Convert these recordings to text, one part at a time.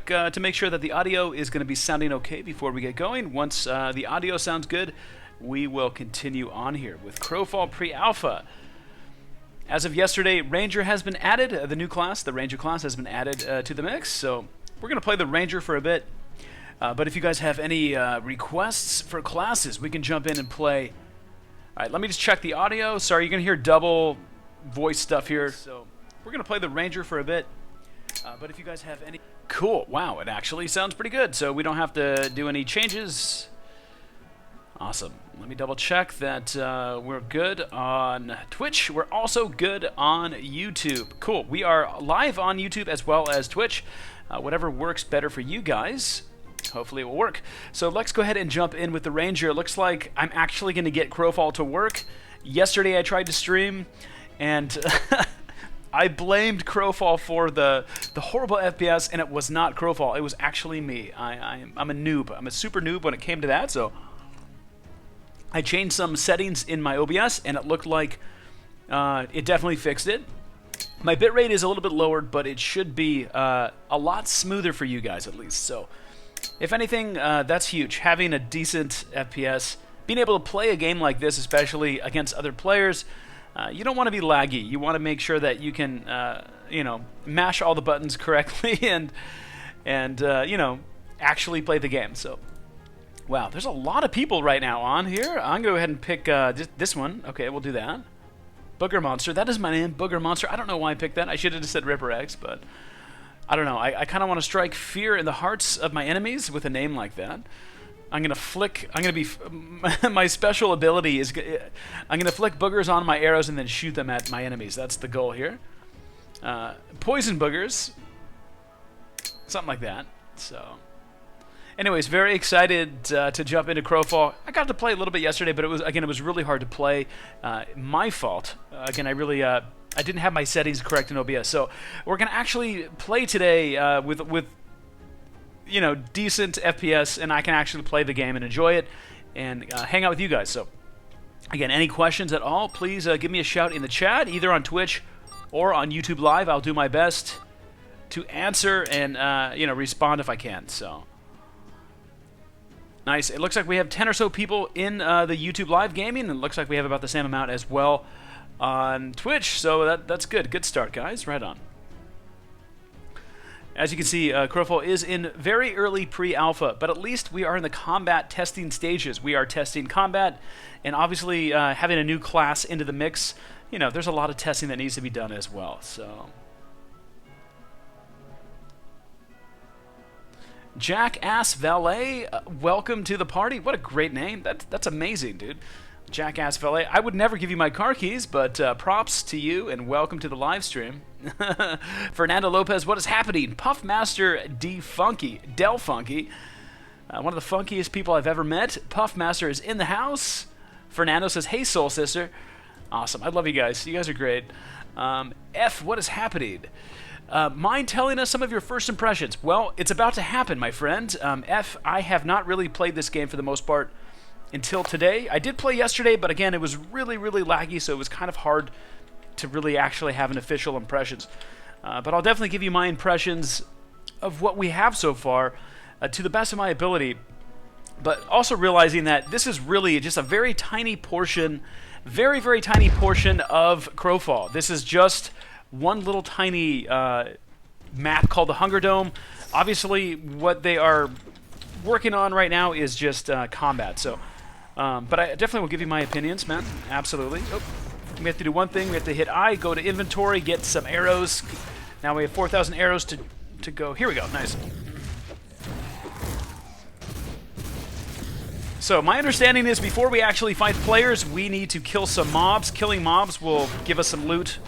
check to make sure that the audio is going to be sounding okay before we get going. Once the audio sounds good, we will continue on here with Crowfall Pre-Alpha. As of yesterday, Ranger has been added. The new class, the Ranger class, has been added to the mix. So we're going to play the Ranger for a bit. But if you guys have any requests for classes, we can jump in and play. All right, let me just check the audio. Sorry, you're going to hear double voice stuff here. So we're going to play the Ranger for a bit. But if you guys have any... Cool. Wow, it actually sounds pretty good. So we don't have to do any changes. Awesome. Let me double check that we're good on Twitch. We're also good on YouTube. Cool. We are live on YouTube as well as Twitch. Whatever works better for you guys. Hopefully it will work. So let's go ahead and jump in with the Ranger. It looks like I'm actually going to get Crowfall to work. Yesterday I tried to stream, and I blamed Crowfall for the horrible FPS, and it was not Crowfall. It was actually me. I'm a noob. I'm a super noob when it came to that, so I changed some settings in my OBS, and it looked like it definitely fixed it. My bitrate is a little bit lowered, but it should be a lot smoother for you guys at least. So if anything, that's huge. Having a decent FPS, being able to play a game like this, especially against other players, you don't want to be laggy. You want to make sure that you can, you know, mash all the buttons correctly and you know, actually play the game. So, wow, there's a lot of people right now on here. I'm going to go ahead and pick this one. Okay, we'll do that. Booger Monster. That is my name, Booger Monster. I don't know why I picked that. I should have just said Ripper X, but I don't know. I kind of want to strike fear in the hearts of my enemies with a name like that. I'm going to flick... I'm going to be... my special ability is... I'm going to flick boogers on my arrows and then shoot them at my enemies. That's the goal here. Poison boogers. Something like that. So... Anyways, very excited to jump into Crowfall. I got to play a little bit yesterday, but it was really hard to play. My fault. Again, I didn't have my settings correct in OBS, so we're gonna actually play today with you know, decent FPS, and I can actually play the game and enjoy it and hang out with you guys. So again, any questions at all, please give me a shout in the chat, either on Twitch or on YouTube Live. I'll do my best to answer and you know, respond if I can. So nice. It looks like we have 10 or so people in the YouTube Live gaming, and it looks like we have about the same amount as well on Twitch, so that's good. Good start, guys. Right on. As you can see, Crowfall is in very early pre-alpha, but at least we are in the combat testing stages. We are testing combat, and obviously having a new class into the mix, you know, there's a lot of testing that needs to be done as well. So, Jackass Valet, welcome to the party. What a great name. That's amazing, dude. Jackass Valet. I would never give you my car keys, but props to you and welcome to the live stream. Fernando Lopez, what is happening? Puffmaster Del Funky, one of the funkiest people I've ever met. Puffmaster is in the house. Fernando says, hey, Soul Sister. Awesome. I love you guys. You guys are great. F, what is happening? Mind telling us some of your first impressions? Well, it's about to happen, my friend. F, I have not really played this game for the most part until today. I did play yesterday, but again, it was really, really laggy, so it was kind of hard to really actually have an official impressions. But I'll definitely give you my impressions of what we have so far to the best of my ability, but also realizing that this is really just a very tiny portion, very, very tiny portion of Crowfall. This is just one little tiny map called the Hunger Dome. Obviously, what they are working on right now is just combat, so... but I definitely will give you my opinions, man. Absolutely. Oh, we have to do one thing. We have to hit I, go to inventory, get some arrows. Now we have 4,000 arrows to go. Here we go. Nice. So my understanding is before we actually fight players, we need to kill some mobs. Killing mobs will give us some loot.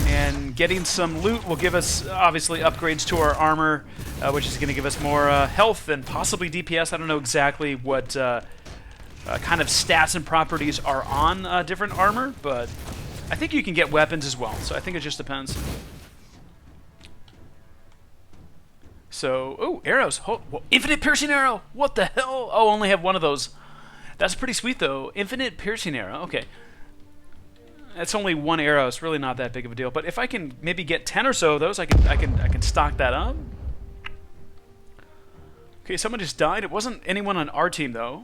And getting some loot will give us, obviously, upgrades to our armor, which is going to give us more health and possibly DPS. I don't know exactly what... kind of stats and properties are on different armor, but I think you can get weapons as well, so I think it just depends. So, oh, arrows. Oh, infinite piercing arrow! What the hell? Oh, only have one of those. That's pretty sweet, though. Infinite piercing arrow. Okay. That's only one arrow. It's really not that big of a deal. But if I can maybe get 10 or so of those, I can stock that up. Okay, someone just died. It wasn't anyone on our team, though.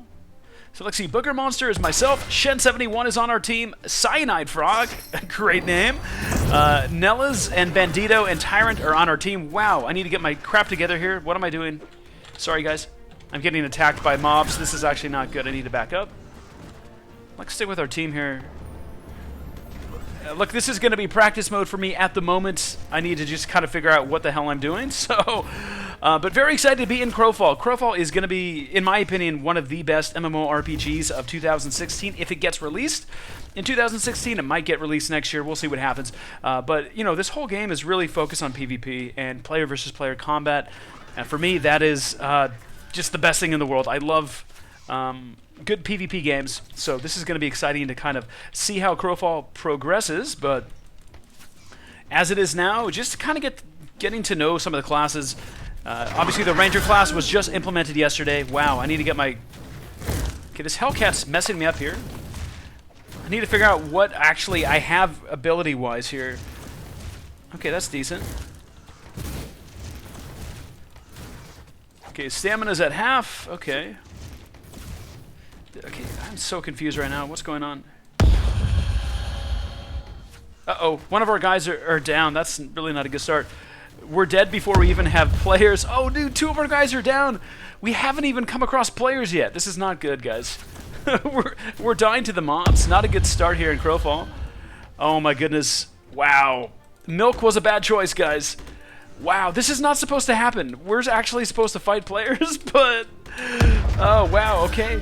So let's see. Booger Monster is myself. Shen71 is on our team. Cyanide Frog, great name. Nellas and Bandito and Tyrant are on our team. Wow, I need to get my crap together here. What am I doing? Sorry, guys. I'm getting attacked by mobs. This is actually not good. I need to back up. Let's stick with our team here. Look, this is going to be practice mode for me at the moment. I need to just kind of figure out what the hell I'm doing. So, but very excited to be in Crowfall. Crowfall is going to be, in my opinion, one of the best MMORPGs of 2016 if it gets released. In 2016, it might get released next year. We'll see what happens. But, you know, this whole game is really focused on PvP and player versus player combat. And for me, that is just the best thing in the world. I love good PvP games, so this is going to be exciting to kind of see how Crowfall progresses, but as it is now, just kind of getting to know some of the classes. Obviously, the Ranger class was just implemented yesterday. Wow, I need to get my... Okay, this Hellcat's messing me up here. I need to figure out what actually I have ability-wise here. Okay, that's decent. Okay, stamina's at half. Okay. Okay, I'm so confused right now. What's going on? Uh-oh, one of our guys are down. That's really not a good start. We're dead before we even have players. Oh, dude, 2 of our guys are down. We haven't even come across players yet. This is not good, guys. we're dying to the mobs. Not a good start here in Crowfall. Oh, my goodness. Wow. Milk was a bad choice, guys. Wow, this is not supposed to happen. We're actually supposed to fight players, but... Oh, wow, okay.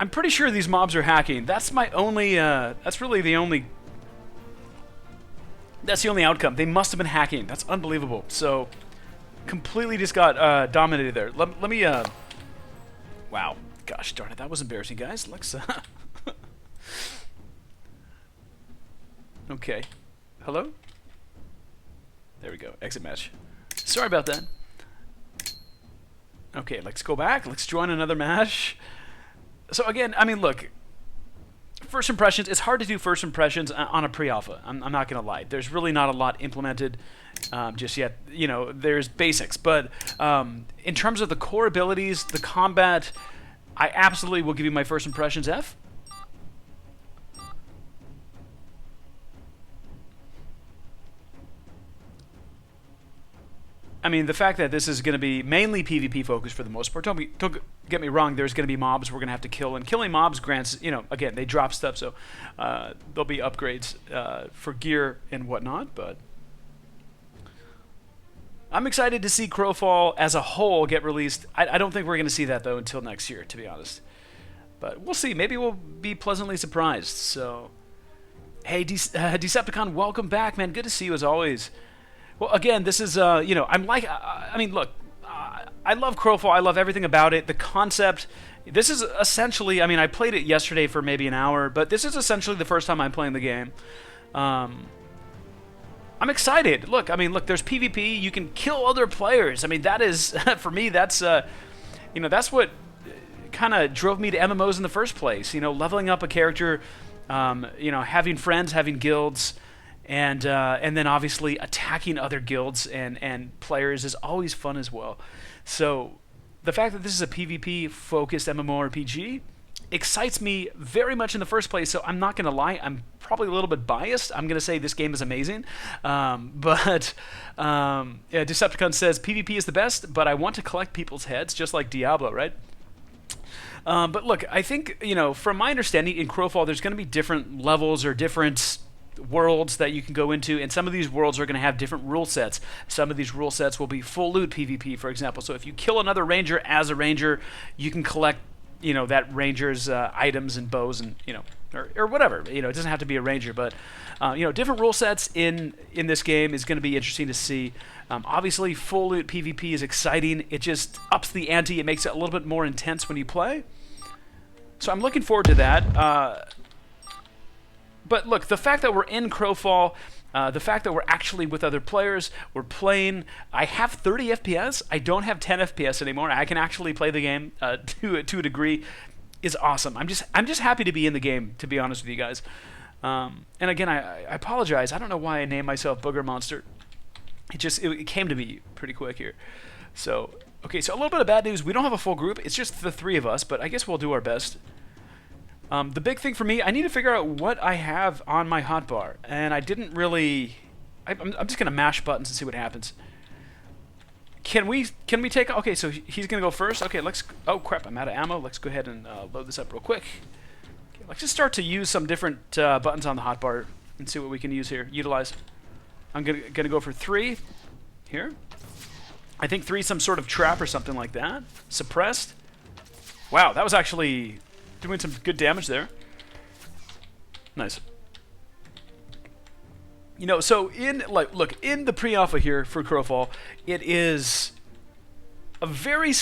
I'm pretty sure these mobs are hacking. That's my only, that's really the only... That's the only outcome. They must have been hacking. That's unbelievable. So, completely just got dominated there. Let me, wow. Gosh darn it, that was embarrassing, guys. Let's, okay. Hello? There we go. Exit match. Sorry about that. Okay, let's go back. Let's join another match. So again, I mean, look, first impressions, it's hard to do first impressions on a pre-alpha. I'm not going to lie. There's really not a lot implemented just yet. You know, there's basics. But in terms of the core abilities, the combat, I absolutely will give you my first impressions F. I mean, the fact that this is going to be mainly PvP focused for the most part. Don't get me wrong. There's going to be mobs we're going to have to kill, and killing mobs grants, you know, again, they drop stuff, so there'll be upgrades for gear and whatnot. But I'm excited to see Crowfall as a whole get released. I don't think we're going to see that though until next year, to be honest. But we'll see. Maybe we'll be pleasantly surprised. So, hey, Decepticon, welcome back, man. Good to see you as always. Well, again, this is, you know, I'm like, I mean, look, I love Crowfall. I love everything about it. The concept, this is essentially, I mean, I played it yesterday for maybe an hour, but this is essentially the first time I'm playing the game. I'm excited. Look, I mean, look, there's PvP. You can kill other players. I mean, that is, for me, that's, you know, that's what kind of drove me to MMOs in the first place. You know, leveling up a character, you know, having friends, having guilds, and then obviously attacking other guilds and players is always fun as well. So the fact that this is a PvP-focused MMORPG excites me very much in the first place, so I'm not going to lie. I'm probably a little bit biased. I'm going to say this game is amazing. Yeah, Decepticon says, PvP is the best, but I want to collect people's heads, just like Diablo, right? But look, I think, you know, from my understanding, in Crowfall, there's going to be different levels or different worlds that you can go into, and some of these worlds are going to have different rule sets. Some of these rule sets will be full loot PvP, for example. So if you kill another ranger as a ranger, you can collect, you know, that ranger's items and bows and, you know, or whatever. You know, it doesn't have to be a ranger, but you know, different rule sets in this game is going to be interesting to see. Obviously, full loot PvP is exciting. It just ups the ante. It makes it a little bit more intense when you play. So I'm looking forward to that. But look, the fact that we're in Crowfall, the fact that we're actually with other players, we're playing. I have 30 FPS. I don't have 10 FPS anymore. I can actually play the game to a degree. Is awesome. I'm just happy to be in the game, to be honest with you guys. And again, I apologize. I don't know why I named myself Booger Monster. it came to me pretty quick here. So, okay, so a little bit of bad news. We don't have a full group. It's just the 3 of us, but I guess we'll do our best. The big thing for me, I need to figure out what I have on my hotbar, and I didn't really... I'm just going to mash buttons and see what happens. Can we take... Okay, so he's going to go first. Okay, let's... Oh, crap, I'm out of ammo. Let's go ahead and load this up real quick. Okay, let's just start to use some different buttons on the hotbar and see what we can use here. Utilize. I'm gonna go for 3 here. I think 3 some sort of trap or something like that. Suppressed. Wow, that was actually doing some good damage there. Nice. You know, so look, in the pre-alpha here for Crowfall, it is a very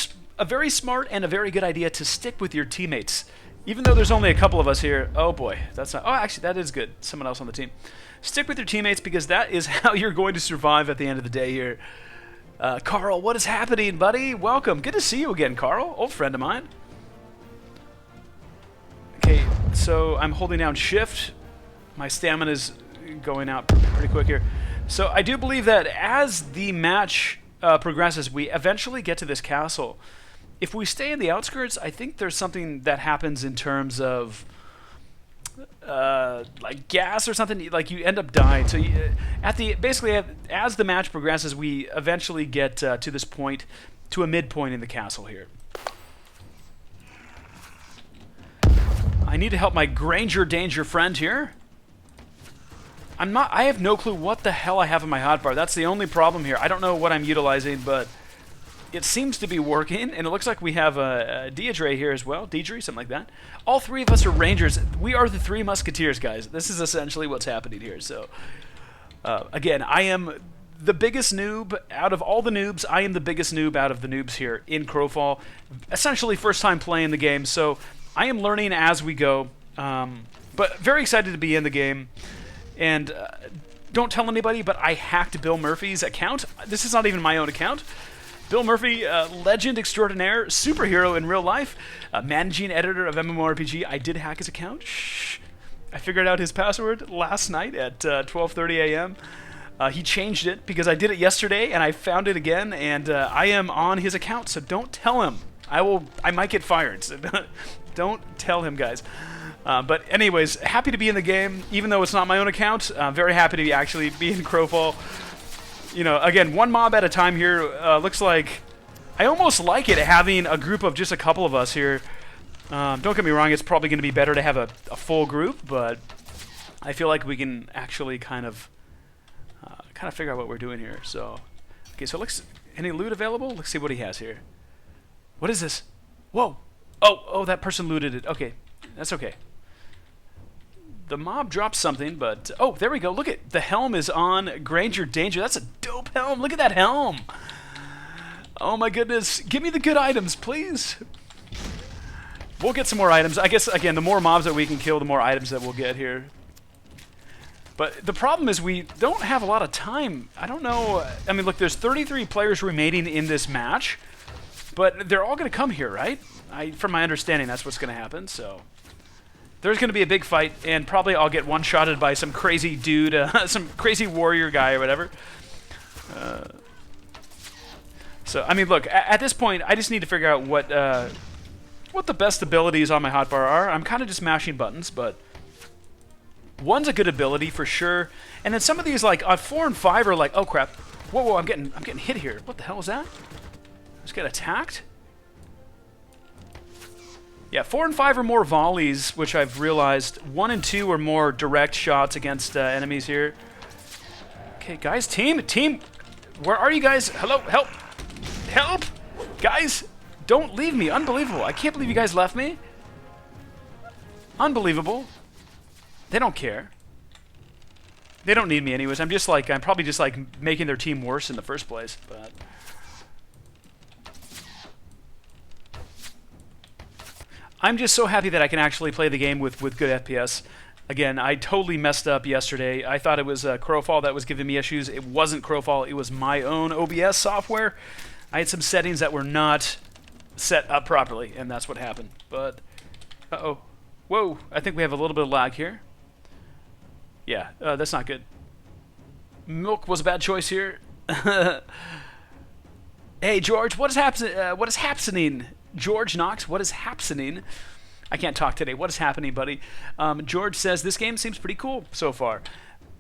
smart and a very good idea to stick with your teammates. Even though there's only a couple of us here. Oh boy, that's not... Oh, actually, that is good. Someone else on the team. Stick with your teammates because that is how you're going to survive at the end of the day here. Carl, what is happening, buddy? Welcome. Good to see you again, Carl. Old friend of mine. Okay, so I'm holding down shift. My stamina is going out pretty quick here. So I do believe that as the match progresses, we eventually get to this castle. If we stay in the outskirts, I think there's something that happens in terms of like gas or something. Like you end up dying. So basically, as the match progresses, we eventually get to this point, to a midpoint in the castle here. I need to help my Granger Danger friend here. I have no clue what the hell I have in my hotbar. That's the only problem here. I don't know what I'm utilizing, but it seems to be working, and it looks like we have a Deidre here as well. Deidre, something like that. All 3 of us are Rangers. We are the 3 Musketeers, guys. This is essentially what's happening here. So, again, I am the biggest noob out of all the noobs. I am the biggest noob out of the noobs here in Crowfall. Essentially, first time playing the game, so I am learning as we go. But very excited to be in the game. And don't tell anybody, but I hacked Bill Murphy's account. This is not even my own account. Bill Murphy, legend extraordinaire, superhero in real life, managing editor of MMORPG. I did hack his account. Shh. I figured out his password last night at 12:30 a.m. He changed it because I did it yesterday, and I found it again, and I am on his account, so don't tell him. I might get fired, so don't tell him, guys. But anyways, happy to be in the game, even though it's not my own account. Very happy to actually be in Crowfall. You know, again, one mob at a time here. Looks like I almost like it having a group of just a couple of us here. Don't get me wrong, it's probably going to be better to have a full group, but I feel like we can actually kind of figure out what we're doing here. So, okay, so any loot available? Let's see what he has here. What is this? Whoa! Oh, that person looted it. Okay, that's okay. The mob dropped something, but... Oh, there we go. Look at... The helm is on Granger Danger. That's a dope helm. Look at that helm. Oh, my goodness. Give me the good items, please. We'll get some more items. I guess, again, the more mobs that we can kill, the more items that we'll get here. But the problem is we don't have a lot of time. I don't know... I mean, look, there's 33 players remaining in this match, but they're all going to come here, right? From my understanding, that's what's going to happen, so... There's going to be a big fight, and probably I'll get one-shotted by some crazy dude, some crazy warrior guy or whatever. So, I mean, look, at this point, I just need to figure out what the best abilities on my hotbar are. I'm kind of just mashing buttons, but one's a good ability for sure. And then some of these, like, on 4 and 5 are like, oh, crap. Whoa, I'm getting hit here. What the hell is that? I just got attacked? Yeah, 4 and 5 are more volleys, which I've realized. 1 and 2 are more direct shots against enemies here. Okay, guys, team, where are you guys? Hello, help, guys, don't leave me. Unbelievable. I can't believe you guys left me. Unbelievable. They don't care. They don't need me anyways. I'm probably just like making their team worse in the first place, but. I'm just so happy that I can actually play the game with good FPS. Again, I totally messed up yesterday. I thought it was Crowfall that was giving me issues. It wasn't Crowfall. It was my own OBS software. I had some settings that were not set up properly, and that's what happened. But, uh-oh. Whoa, I think we have a little bit of lag here. Yeah, that's not good. Milk was a bad choice here. Hey George, what is happening? What is happening? George Knox, what is happening? I can't talk today. What is happening, buddy? George says this game seems pretty cool so far.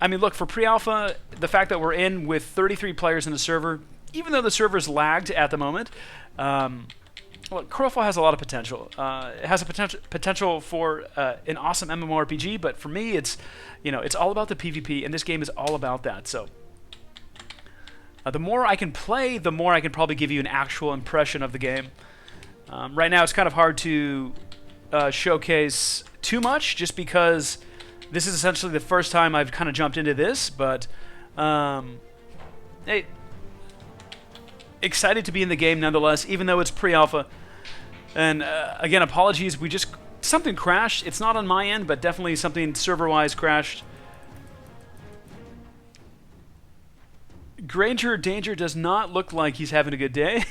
I mean, look, for pre-alpha, the fact that we're in with 33 players in the server, even though the server's lagged at the moment, well, Crowfall has a lot of potential. It has a potential for an awesome MMORPG, but for me, it's it's all about the PvP, and this game is all about that. So the more I can play, the more I can probably give you an actual impression of the game. Right now, it's kind of hard to showcase too much, just because this is essentially the first time I've kind of jumped into this. But hey, excited to be in the game nonetheless, even though it's pre-alpha. And again, apologies. Something crashed. It's not on my end, but definitely something server-wise crashed. Granger Danger does not look like he's having a good day.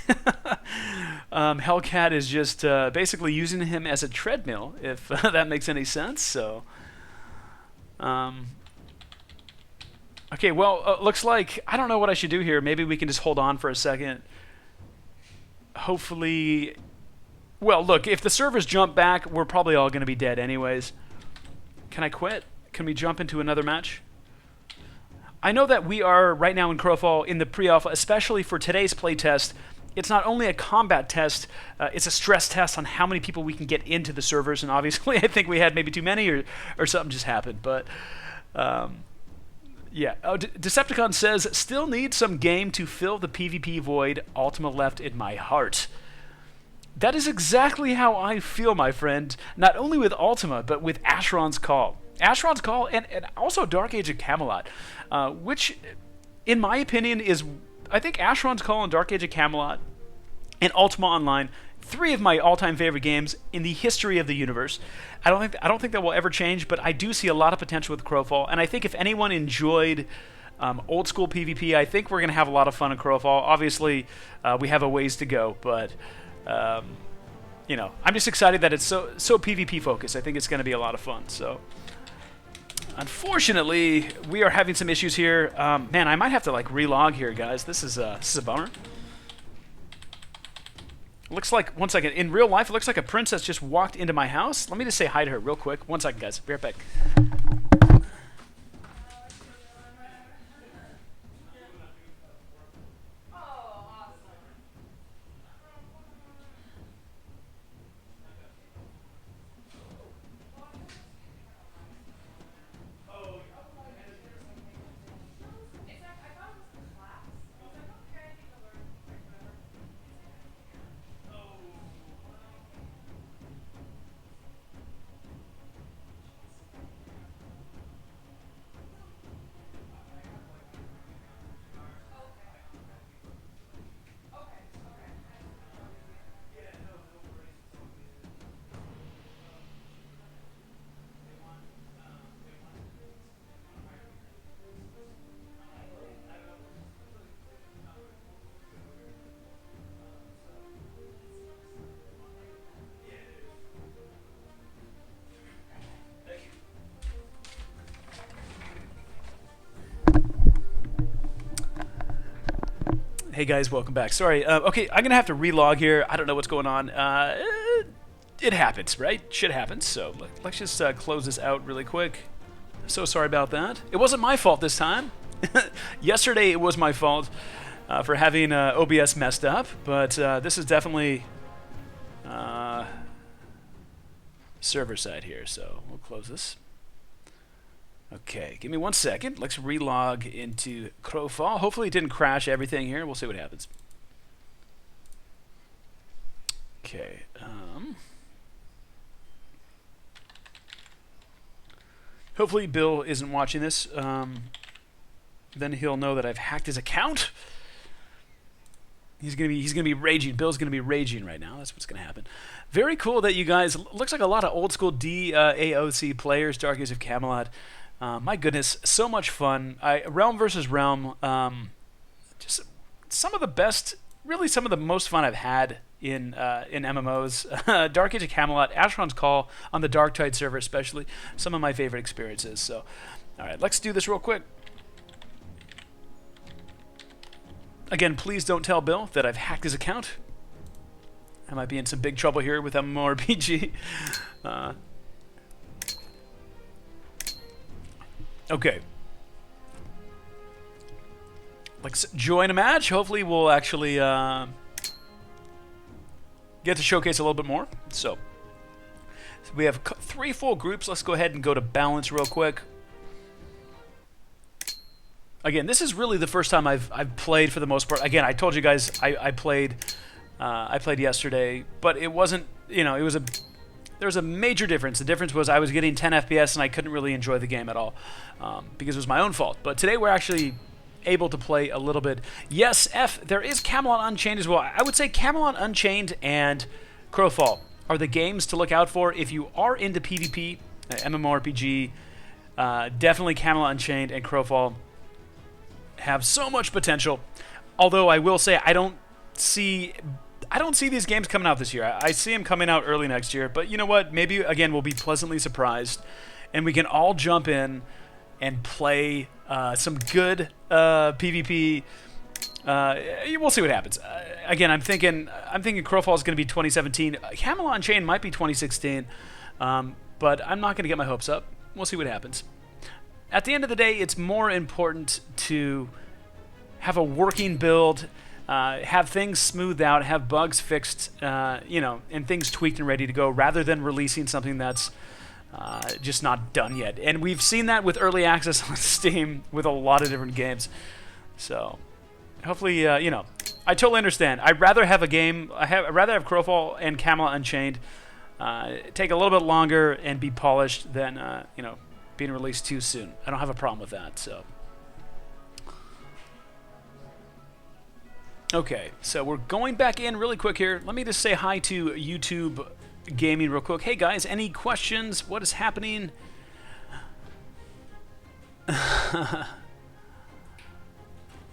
Hellcat is just basically using him as a treadmill, if that makes any sense. So, okay, well, looks like I don't know what I should do here. Maybe we can just hold on for a second. Hopefully, well, look, if the servers jump back, we're probably all going to be dead anyways. Can I quit? Can we jump into another match? I know that we are right now in Crowfall in the pre-alpha, especially for today's playtest. It's not only a combat test, it's a stress test on how many people we can get into the servers, and obviously I think we had maybe too many or something just happened, but yeah. Oh, Decepticon says, still need some game to fill the PvP void Ultima left in my heart. That is exactly how I feel, my friend, not only with Ultima, but with Asheron's Call. Asheron's Call and also Dark Age of Camelot, which, in my opinion, is, I think Asheron's Call and Dark Age of Camelot and Ultima Online, 3 of my all-time favorite games in the history of the universe. I don't think that will ever change, but I do see a lot of potential with Crowfall, and I think if anyone enjoyed old school PvP, I think we're going to have a lot of fun in Crowfall. Obviously, we have a ways to go, but I'm just excited that it's so PvP focused. I think it's going to be a lot of fun. So, unfortunately, we are having some issues here. Man, I might have to relog here, guys. This is a bummer. Looks like, one second, in real life, it looks like a princess just walked into my house. Let me just say hi to her real quick. One second, guys. Be right back. Hey guys, welcome back. Sorry, okay, I'm gonna have to relog here. I don't know what's going on. It happens, right? Shit happens, so let's just close this out really quick. So sorry about that. It wasn't my fault this time. Yesterday it was my fault for having OBS messed up, but this is definitely server side here, so we'll close this. Okay, give me 1 second. Let's relog into Crowfall. Hopefully it didn't crash everything here. We'll see what happens. Okay. Hopefully Bill isn't watching this. Then he'll know that I've hacked his account. He's gonna be raging. Bill's gonna be raging right now. That's what's gonna happen. Very cool that you guys, looks like a lot of old school DAOC players, Dark Age of Camelot. My goodness, so much fun. Realm versus Realm, just some of the best, really some of the most fun I've had in MMOs. Dark Age of Camelot, Asheron's Call on the Darktide server especially, some of my favorite experiences. So, all right, let's do this real quick. Again, please don't tell Bill that I've hacked his account. I might be in some big trouble here with MMORPG. Okay. Let's join a match. Hopefully we'll actually get to showcase a little bit more. So we have 3 full groups. Let's go ahead and go to balance real quick. Again, this is really the first time I've played for the most part. Again, I told you guys I played yesterday, but it wasn't, you know, there was a major difference. The difference was I was getting 10 FPS and I couldn't really enjoy the game at all because it was my own fault. But today we're actually able to play a little bit. Yes, there is Camelot Unchained as well. I would say Camelot Unchained and Crowfall are the games to look out for if you are into PvP, MMORPG. Definitely Camelot Unchained and Crowfall have so much potential. Although I will say I don't see these games coming out this year. I see them coming out early next year. But you know what? Maybe again we'll be pleasantly surprised, and we can all jump in and play some good PvP. We'll see what happens. Again, I'm thinking Crowfall is going to be 2017. Camelot Unchained might be 2016, but I'm not going to get my hopes up. We'll see what happens. At the end of the day, it's more important to have a working build, have things smoothed out, have bugs fixed, you know, and things tweaked and ready to go, rather than releasing something that's just not done yet. And we've seen that with early access on Steam with a lot of different games. So hopefully, you know, I totally understand. I'd rather have a game. I'd rather have Crowfall and Camelot Unchained take a little bit longer and be polished than you know, being released too soon. I don't have a problem with that. So okay, so we're going back in really quick here. Let me just say hi to YouTube Gaming real quick. Hey guys, any questions? What is happening?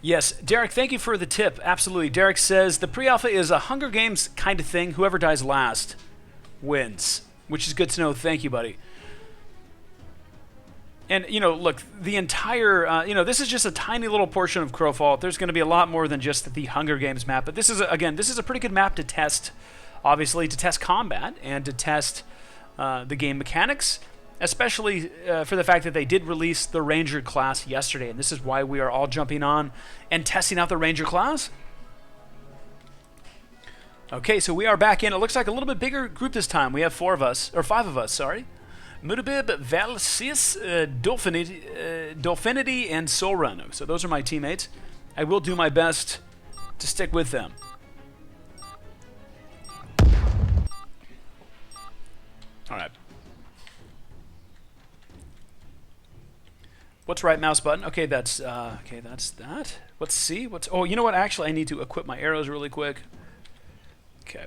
Yes, Derek, thank you for the tip. Absolutely. Derek says the pre-alpha is a Hunger Games kind of thing. Whoever dies last wins, which is good to know. Thank you, buddy. And, you know, look, the entire, you know, this is just a tiny little portion of Crowfall. There's going to be a lot more than just the Hunger Games map. But this is, again, this is a pretty good map to test, obviously, to test combat and to test the game mechanics, especially for the fact that they did release the Ranger class yesterday. And this is why we are all jumping on and testing out the Ranger class. Okay, so we are back in. It looks like a little bit bigger group this time. We have 5 of us, sorry. Mudabib, Valsis, Dolphinity, and Solrun. So those are my teammates. I will do my best to stick with them. All right. What's right mouse button? Okay, that's that. Let's see. Oh, you know what? Actually, I need to equip my arrows really quick. Okay.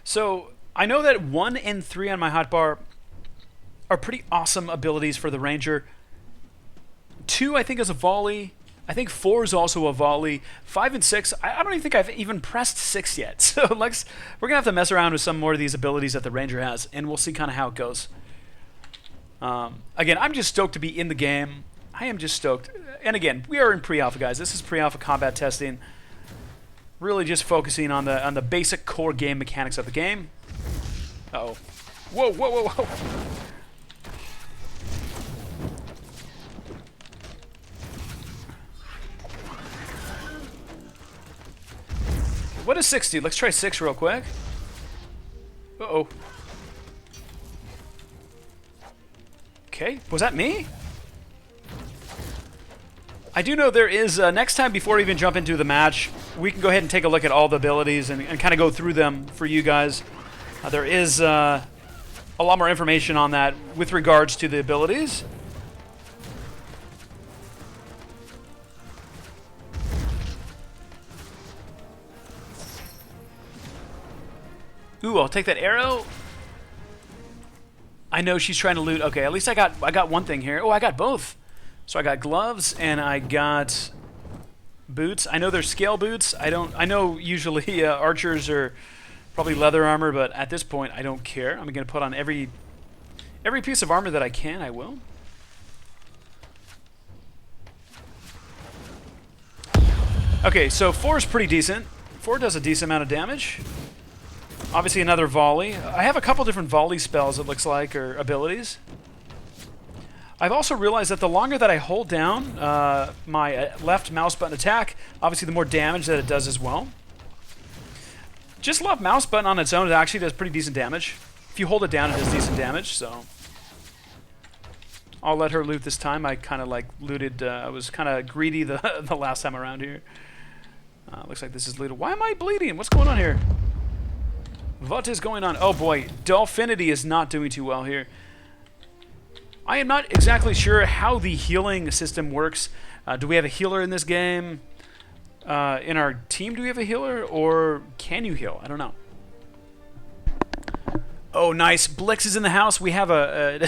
So I know that 1 and 3 on my hotbar are pretty awesome abilities for the Ranger. 2, I think, is a volley. I think 4 is also a volley. 5 and 6, I don't even think I've even pressed 6 yet. So we're gonna have to mess around with some more of these abilities that the Ranger has, and we'll see kind of how it goes. Again, I'm just stoked to be in the game. I am just stoked. And again, we are in pre-alpha, guys. This is pre-alpha combat testing. Really just focusing on the basic core game mechanics of the game. Uh-oh. Whoa, whoa, whoa, whoa. What does 6 do? Let's try 6 real quick. Uh-oh. Okay, was that me? I do know there is, next time before we even jump into the match, we can go ahead and take a look at all the abilities and kind of go through them for you guys. There is a lot more information on that with regards to the abilities. Ooh, I'll take that arrow. I know she's trying to loot. Okay, at least I got one thing here. Oh, I got both. So I got gloves and I got boots. I know they're scale boots. I know usually archers are probably leather armor, but at this point I don't care. I'm going to put on every piece of armor that I can. I will. Okay, so 4 is pretty decent. 4 does a decent amount of damage. Obviously another volley. I have a couple different volley spells, it looks like, or abilities. I've also realized that the longer that I hold down my left mouse button attack, obviously the more damage that it does as well. Just left mouse button on its own, it actually does pretty decent damage. If you hold it down, it does decent damage, so... I'll let her loot this time. I kind of like looted, I was kind of greedy the last time around here. Looks like this is looted. Why am I bleeding? What's going on here? What is going on? Oh boy, Dolphinity is not doing too well here. I am not exactly sure how the healing system works. Do we have a healer in this game? In our team, do we have a healer? Or can you heal? I don't know. Oh, nice. Blix is in the house. We have a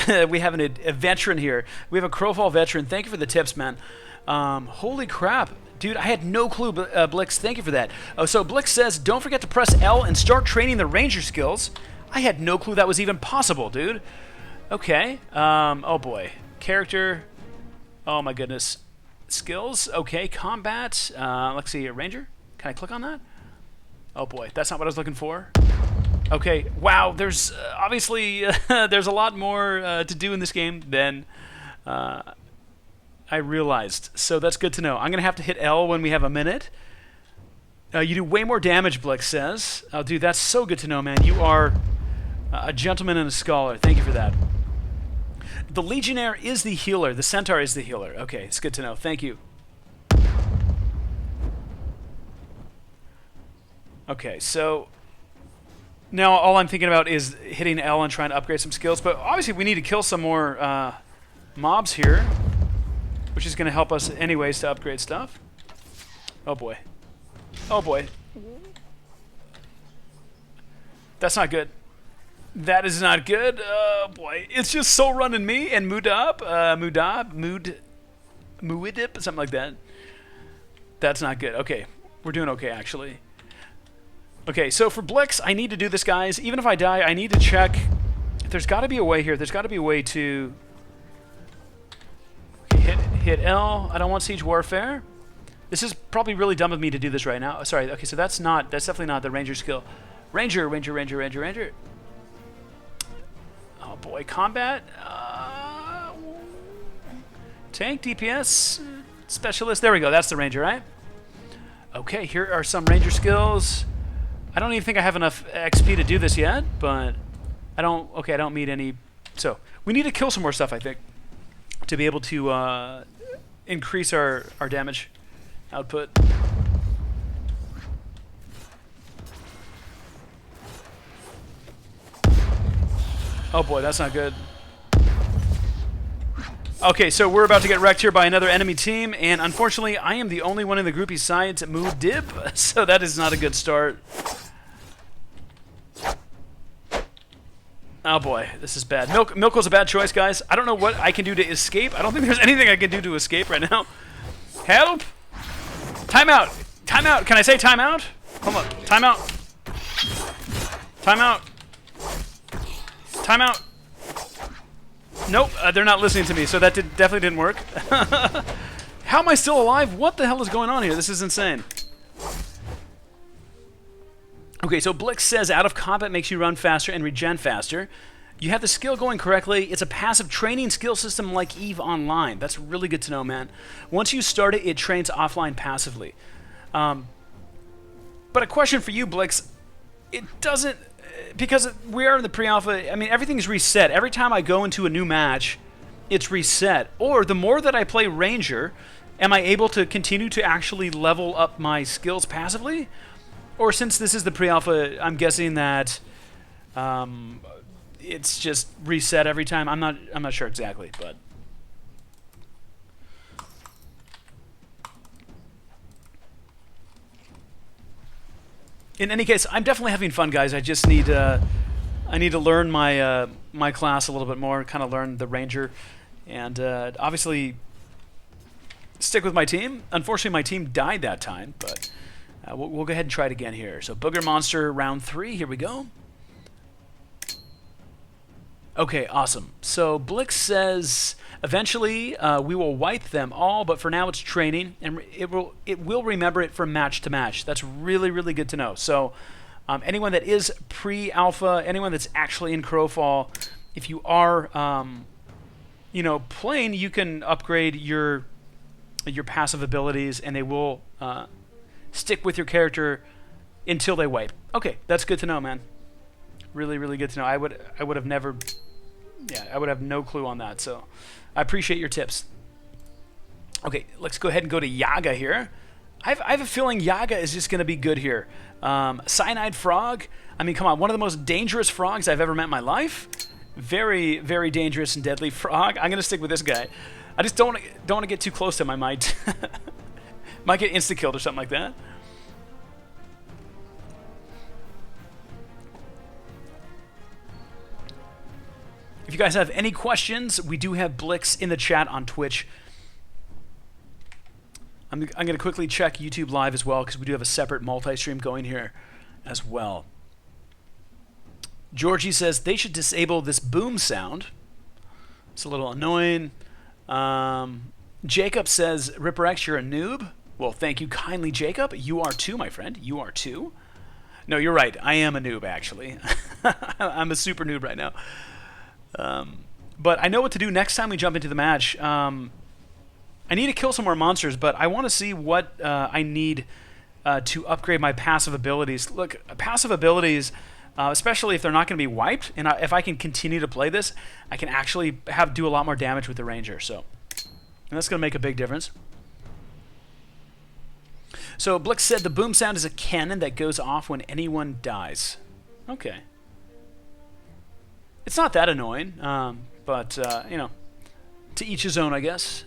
veteran here. We have a Crowfall veteran. Thank you for the tips, man. Holy crap. Dude, I had no clue, Blix. Thank you for that. Oh, so Blix says, don't forget to press L and start training the ranger skills. I had no clue that was even possible, dude. Okay. Oh, boy. Character. Oh, my goodness. Skills. Okay. Combat. Let's see. Ranger. Can I click on that? Oh, boy. That's not what I was looking for. Okay. Wow. There's obviously there's a lot more to do in this game than I realized. So that's good to know. I'm going to have to hit L when we have a minute. You do way more damage, Blix says. Oh, dude, that's so good to know, man. You are a gentleman and a scholar. Thank you for that. The Legionnaire is the healer. The Centaur is the healer. Okay, it's good to know. Thank you. Okay, so now all I'm thinking about is hitting L and trying to upgrade some skills. But obviously we need to kill some more mobs here, which is going to help us anyways to upgrade stuff. Oh, boy. Oh, boy. That's not good. That is not good. Oh, boy. It's just so running me and Muad'Dib, something like that. That's not good. Okay. We're doing okay, actually. Okay, so for Blix, I need to do this, guys. Even if I die, I need to check. There's got to be a way here. There's got to be a way to... Okay, hit L. I don't want Siege Warfare. This is probably really dumb of me to do this right now. Sorry, okay, so that's definitely not the Ranger skill. Ranger. Oh boy, combat. Tank, DPS, specialist. There we go, that's the Ranger, right? Okay, here are some Ranger skills. I don't even think I have enough XP to do this yet, but I don't meet any. So, we need to kill some more stuff, I think, to be able to increase our damage output. Oh boy, that's not good. Okay, so we're about to get wrecked here by another enemy team, and unfortunately, I am the only one in the group besides Muad'Dib, so that is not a good start. Oh boy, this is bad. Milk was a bad choice, guys. I don't know what I can do to escape. I don't think there's anything I can do to escape right now. Help! Timeout! Timeout! Can I say timeout? Hold on. Timeout. Timeout. Timeout. Nope, they're not listening to me, so that definitely didn't work. How am I still alive? What the hell is going on here? This is insane. Okay, so Blix says out of combat makes you run faster and regen faster. You have the skill going correctly. It's a passive training skill system like EVE Online. That's really good to know, man. Once you start it, it trains offline passively. But a question for you, Blix. It doesn't... Because we are in the pre-alpha, I mean, everything's reset. Every time I go into a new match, it's reset. Or the more that I play Ranger, am I able to continue to actually level up my skills passively? Or since this is the pre-alpha, I'm guessing that it's just reset every time. I'm not sure exactly, but in any case, I'm definitely having fun, guys. I just need I need to learn my my class a little bit more, kind of learn the Ranger, and obviously stick with my team. Unfortunately, my team died that time, but we'll go ahead and try it again here. So Booger Monster round 3. Here we go. Okay, awesome. So Blix says eventually we will wipe them all, but for now it's training, and it will remember it from match to match. That's really really good to know. So anyone that is pre-alpha, anyone that's actually in Crowfall, if you are playing, you can upgrade your passive abilities, and they will stick with your character until they wipe. Okay, that's good to know, man. Really, really good to know. I would have never, I would have no clue on that. So, I appreciate your tips. Okay, let's go ahead and go to Yaga here. I have a feeling Yaga is just going to be good here. Cyanide Frog. I mean, come on, one of the most dangerous frogs I've ever met in my life. Very, very dangerous and deadly frog. I'm going to stick with this guy. I just don't want to get too close to him. I might get insta killed or something like that. If you guys have any questions, we do have Blix in the chat on Twitch. I'm going to quickly check YouTube Live as well, because we do have a separate multi-stream going here as well. Georgie says they should disable this boom sound. It's a little annoying. Jacob says, RipperX, you're a noob. Well, thank you kindly, Jacob. You are too, my friend. You are too. No, you're right. I am a noob, actually. I'm a super noob right now. But I know what to do next time we jump into the match. I need to kill some more monsters, but I want to see what I need to upgrade my passive abilities. Look, passive abilities, especially if they're not going to be wiped, and if I can continue to play this, I can actually do a lot more damage with the Ranger. So, and that's going to make a big difference. So Blix said the boom sound is a cannon that goes off when anyone dies. Okay. It's not that annoying, but, to each his own, I guess.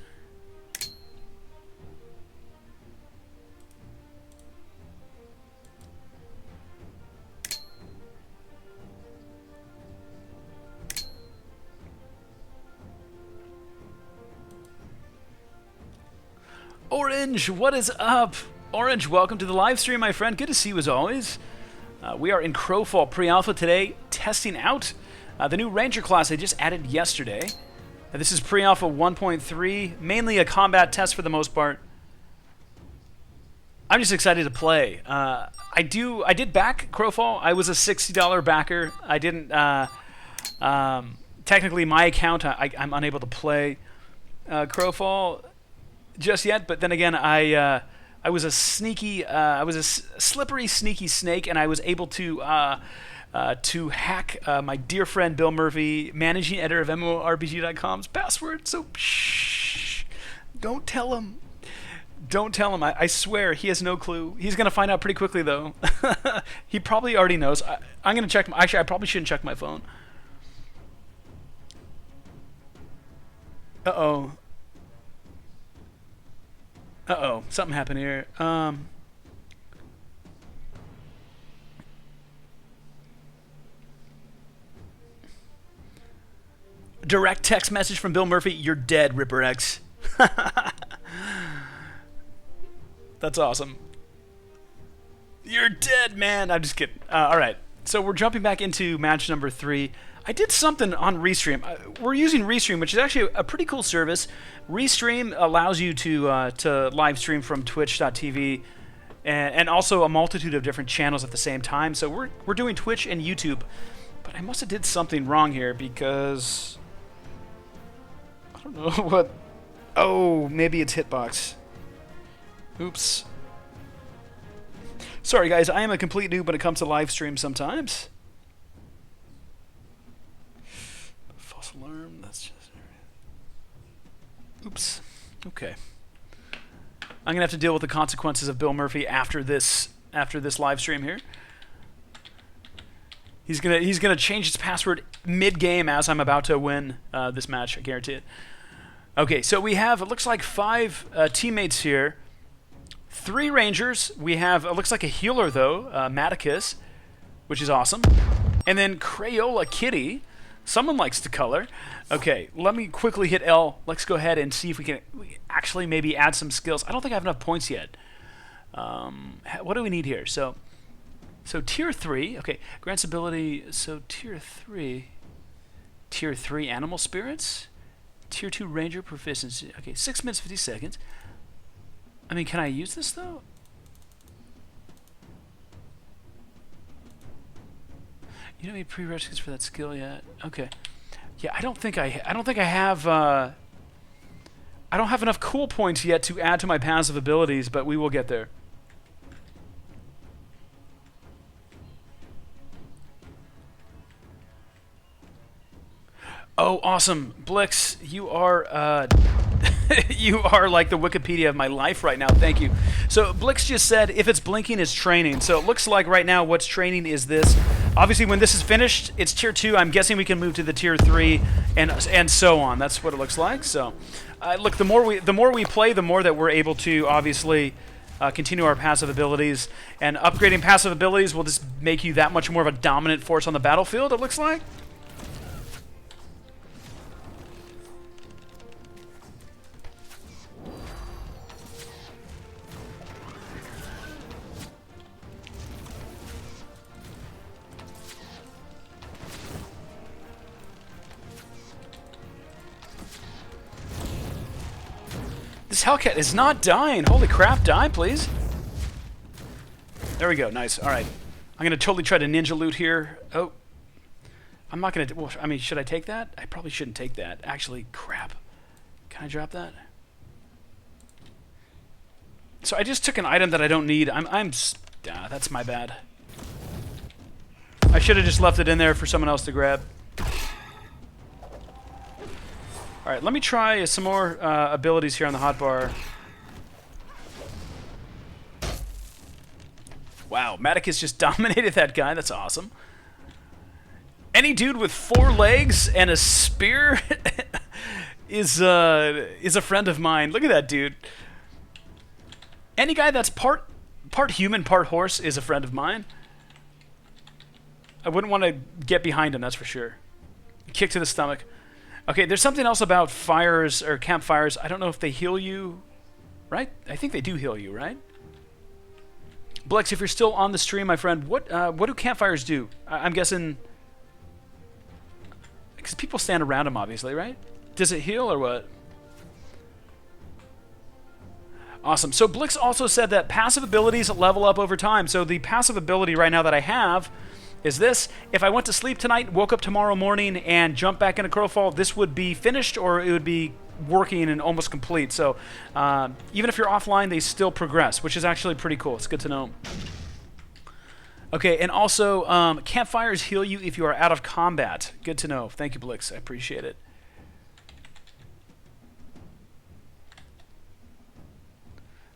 Orange, what is up? Orange, welcome to the live stream, my friend. Good to see you as always. We are in Crowfall Pre-Alpha today, testing out the new Ranger class I just added yesterday. This is Pre-Alpha 1.3, mainly a combat test for the most part. I'm just excited to play. I did back Crowfall. I was a $60 backer. I didn't, technically my account, I'm unable to play Crowfall just yet, but then again, I was a sneaky, I was a slippery, sneaky snake, and I was able to hack my dear friend Bill Murphy, managing editor of MMORPG.com's password. So, shh, don't tell him. Don't tell him. I swear he has no clue. He's gonna find out pretty quickly, though. He probably already knows. I'm gonna check. Actually, I probably shouldn't check my phone. Uh-oh. Uh-oh, something happened here. Direct text message from Bill Murphy, you're dead, RipperX. That's awesome. You're dead, man. I'm just kidding. All right, so we're jumping back into match number 3. I did something on Restream. We're using Restream, which is actually a pretty cool service. Restream allows you to live stream from Twitch.tv and also a multitude of different channels at the same time. So we're doing Twitch and YouTube, but I must have did something wrong here because I don't know what. Oh, maybe it's Hitbox. Oops. Sorry, guys. I am a complete noob when it comes to live stream sometimes. Alarm. That's just. Oops. Okay. I'm gonna have to deal with the consequences of Bill Murphy after this live stream here. He's gonna change his password mid-game as I'm about to win this match. I guarantee it. Okay, so we have, it looks like 5 teammates here. 3 Rangers. We have, it looks like a healer though, Maticus, which is awesome, and then Crayola Kitty. Someone likes to color. Okay, let me quickly hit L. Let's go ahead and see if we can actually maybe add some skills. I don't think I have enough points yet. What do we need here? So tier 3. Okay, grants ability. So tier 3. Tier 3 animal spirits. Tier 2 ranger proficiency. Okay, 6 minutes 50 seconds. I mean, can I use this though? You don't need prerequisites for that skill yet. Okay. Yeah, I don't think I have I don't have enough cool points yet to add to my passive abilities, but we will get there. Oh, awesome. Blix, you are you are like the Wikipedia of my life right now. Thank you. So Blix just said if it's blinking, it's training. So it looks like right now what's training is this. Obviously, when this is finished, it's tier 2. I'm guessing we can move to the tier 3 and so on. That's what it looks like. So look, the more we play, the more that we're able to obviously continue our passive abilities. And upgrading passive abilities will just make you that much more of a dominant force on the battlefield, it looks like. This Hellcat is not dying. Holy crap, die, please. There we go. Nice. All right. I'm going to totally try to ninja loot here. Oh. I'm not going to... Well, I mean, should I take that? I probably shouldn't take that. Actually, crap. Can I drop that? So I just took an item that I don't need. That's my bad. I should have just left it in there for someone else to grab. All right, let me try some more abilities here on the hotbar. Wow, Maticus just dominated that guy. That's awesome. Any dude with 4 legs and a spear is a friend of mine. Look at that dude. Any guy that's part human, part horse is a friend of mine. I wouldn't want to get behind him, that's for sure. Kick to the stomach. Okay, there's something else about fires or campfires. I don't know if they heal you, right? I think they do heal you, right? Blex, if you're still on the stream, my friend, what do campfires do? I'm guessing because people stand around them, obviously, right? Does it heal or what? Awesome. So Blix also said that passive abilities level up over time. So the passive ability right now that I have is this. If I went to sleep tonight, woke up tomorrow morning, and jumped back into Crowfall, this would be finished or it would be working and almost complete. So even if you're offline, they still progress, which is actually pretty cool. It's good to know. Okay, and also campfires heal you if you are out of combat. Good to know. Thank you, Blix. I appreciate it.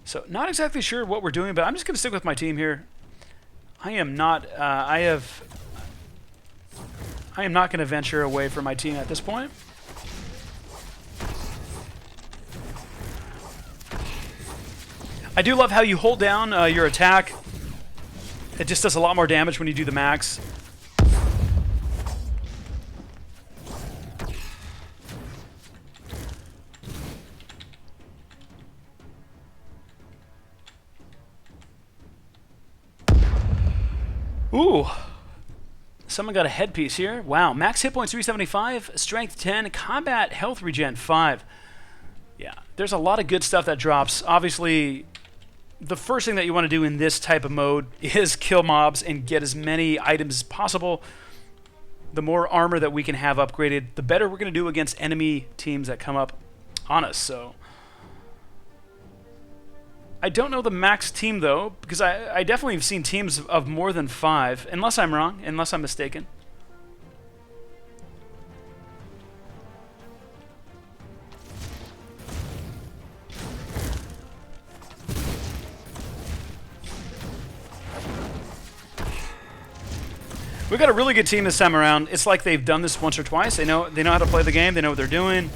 So not exactly sure what we're doing, but I'm just going to stick with my team here. I am not. I am not going to venture away from my team at this point. I do love how you hold down your attack. It just does a lot more damage when you do the max. Ooh. Someone got a headpiece here. Wow. Max hit points 375, strength 10, combat health regen 5. Yeah, there's a lot of good stuff that drops. Obviously, the first thing that you want to do in this type of mode is kill mobs and get as many items as possible. The more armor that we can have upgraded, the better we're going to do against enemy teams that come up on us. So I don't know the max team, though, because I definitely have seen teams of more than 5, unless I'm wrong, unless I'm mistaken. We've got a really good team this time around. It's like they've done this once or twice. They know how to play the game. They know what they're doing.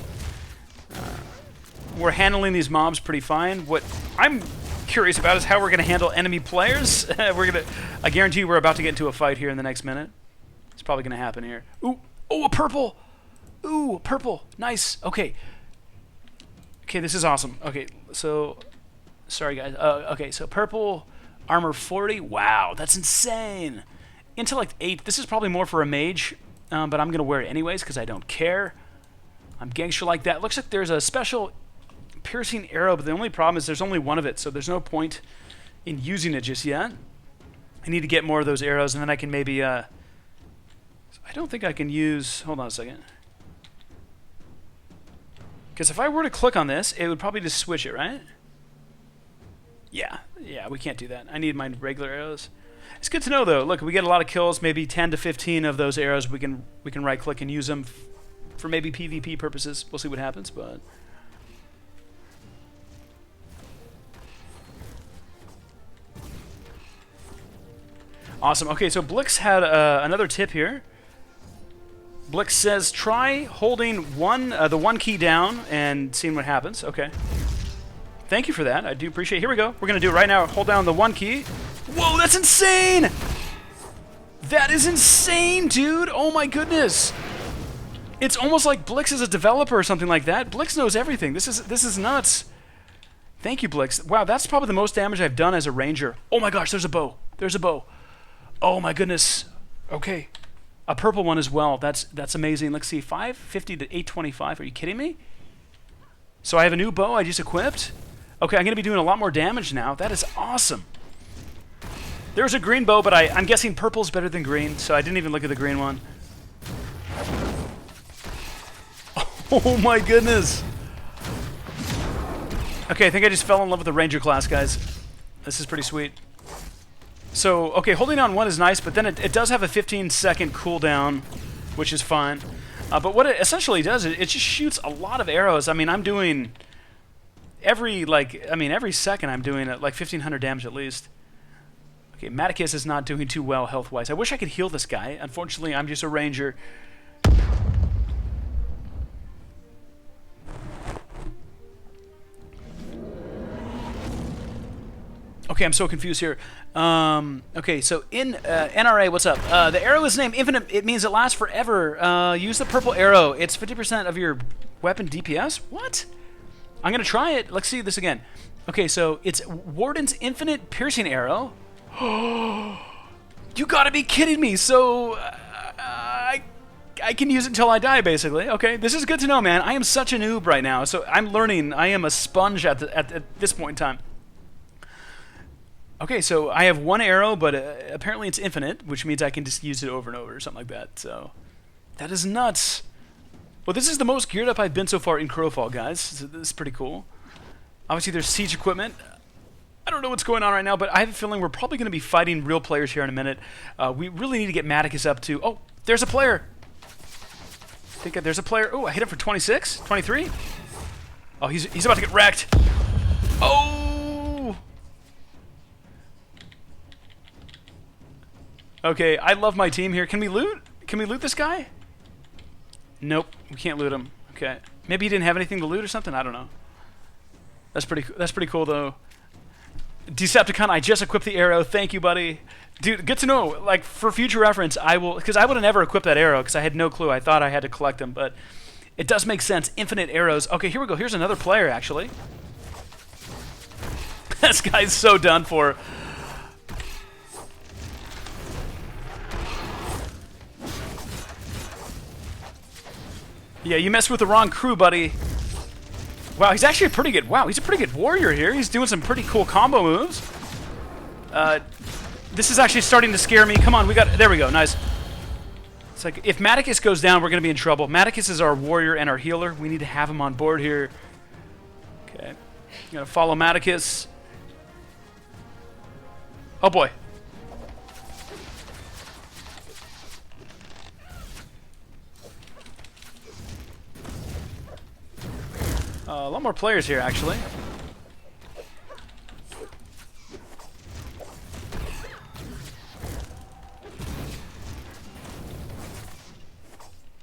We're handling these mobs pretty fine. What I'm curious about is how we're going to handle enemy players. I guarantee you we're about to get into a fight here in the next minute. It's probably going to happen here. Ooh, oh, a purple. Ooh, purple. Nice. Okay. Okay, this is awesome. Okay, so, sorry guys. Okay, so purple, armor 40. Wow, that's insane. Intellect 8. This is probably more for a mage. but I'm going to wear it anyways because I don't care. I'm gangster like that. Looks like there's a special piercing arrow, but the only problem is there's only one of it, so there's no point in using it just yet. I need to get more of those arrows, and then I can maybe... I don't think I can use... Hold on a second. Because if I were to click on this, it would probably just switch it, right? Yeah, we can't do that. I need my regular arrows. It's good to know, though. Look, we get a lot of kills, maybe 10 to 15 of those arrows. We can right-click and use them for maybe PvP purposes. We'll see what happens, but... Awesome. Okay, so Blix had another tip here. Blix says, try holding the one key down and seeing what happens. Okay. Thank you for that. I do appreciate it. Here we go. We're going to do it right now. Hold down the one key. Whoa, that's insane! That is insane, dude! Oh my goodness! It's almost like Blix is a developer or something like that. Blix knows everything. This is nuts. Thank you, Blix. Wow, that's probably the most damage I've done as a ranger. Oh my gosh, there's a bow. There's a bow. Oh my goodness. Okay. A purple one as well. That's amazing. Let's see, 550 to 825. Are you kidding me? So I have a new bow I just equipped. Okay, I'm going to be doing a lot more damage now. That is awesome. There's a green bow, but I'm guessing purple's better than green, so I didn't even look at the green one. Oh my goodness. Okay, I think I just fell in love with the ranger class, guys. This is pretty sweet. So, okay, holding on one is nice, but then it does have a 15-second cooldown, which is fine. But what it essentially does, it just shoots a lot of arrows. I mean, I'm doing every second I'm doing like 1,500 damage at least. Okay, Maticus is not doing too well health-wise. I wish I could heal this guy. Unfortunately, I'm just a ranger. Okay, I'm so confused here. Okay, so in NRA, what's up? The arrow is named Infinite. It means it lasts forever. Use the purple arrow. It's 50% of your weapon DPS? What? I'm going to try it. Let's see this again. Okay, so it's Warden's Infinite Piercing Arrow. You gotta be kidding me. So, I can use it until I die, basically. Okay, this is good to know, man. I am such a noob right now, so I'm learning. I am a sponge at this point in time. Okay, so I have one arrow, but apparently it's infinite, which means I can just use it over and over or something like that. So that is nuts. Well, this is the most geared up I've been so far in Crowfall, guys. So this is pretty cool. Obviously, there's siege equipment. I don't know what's going on right now, but I have a feeling we're probably going to be fighting real players here in a minute. We really need to get Maticus up to... Oh, there's a player. I think there's a player. Oh, I hit him for 26, 23. Oh, he's about to get wrecked. Oh! Okay, I love my team here. Can we loot? Can we loot this guy? Nope, we can't loot him. Okay, maybe he didn't have anything to loot or something. I don't know. That's pretty cool though. Decepticon, I just equipped the arrow. Thank you, buddy. Dude, good to know. Like for future reference, I will, because I would have never equipped that arrow because I had no clue. I thought I had to collect them, but it does make sense. Infinite arrows. Okay, here we go. Here's another player actually. This guy's so done for. Yeah, you messed with the wrong crew, buddy. Wow, he's actually pretty good. Wow, he's a pretty good warrior here. He's doing some pretty cool combo moves. This is actually starting to scare me. Come on, there we go, nice. It's like, if Maticus goes down, we're going to be in trouble. Maticus is our warrior and our healer. We need to have him on board here. Okay, going to follow Maticus. Oh boy. A lot more players here, actually.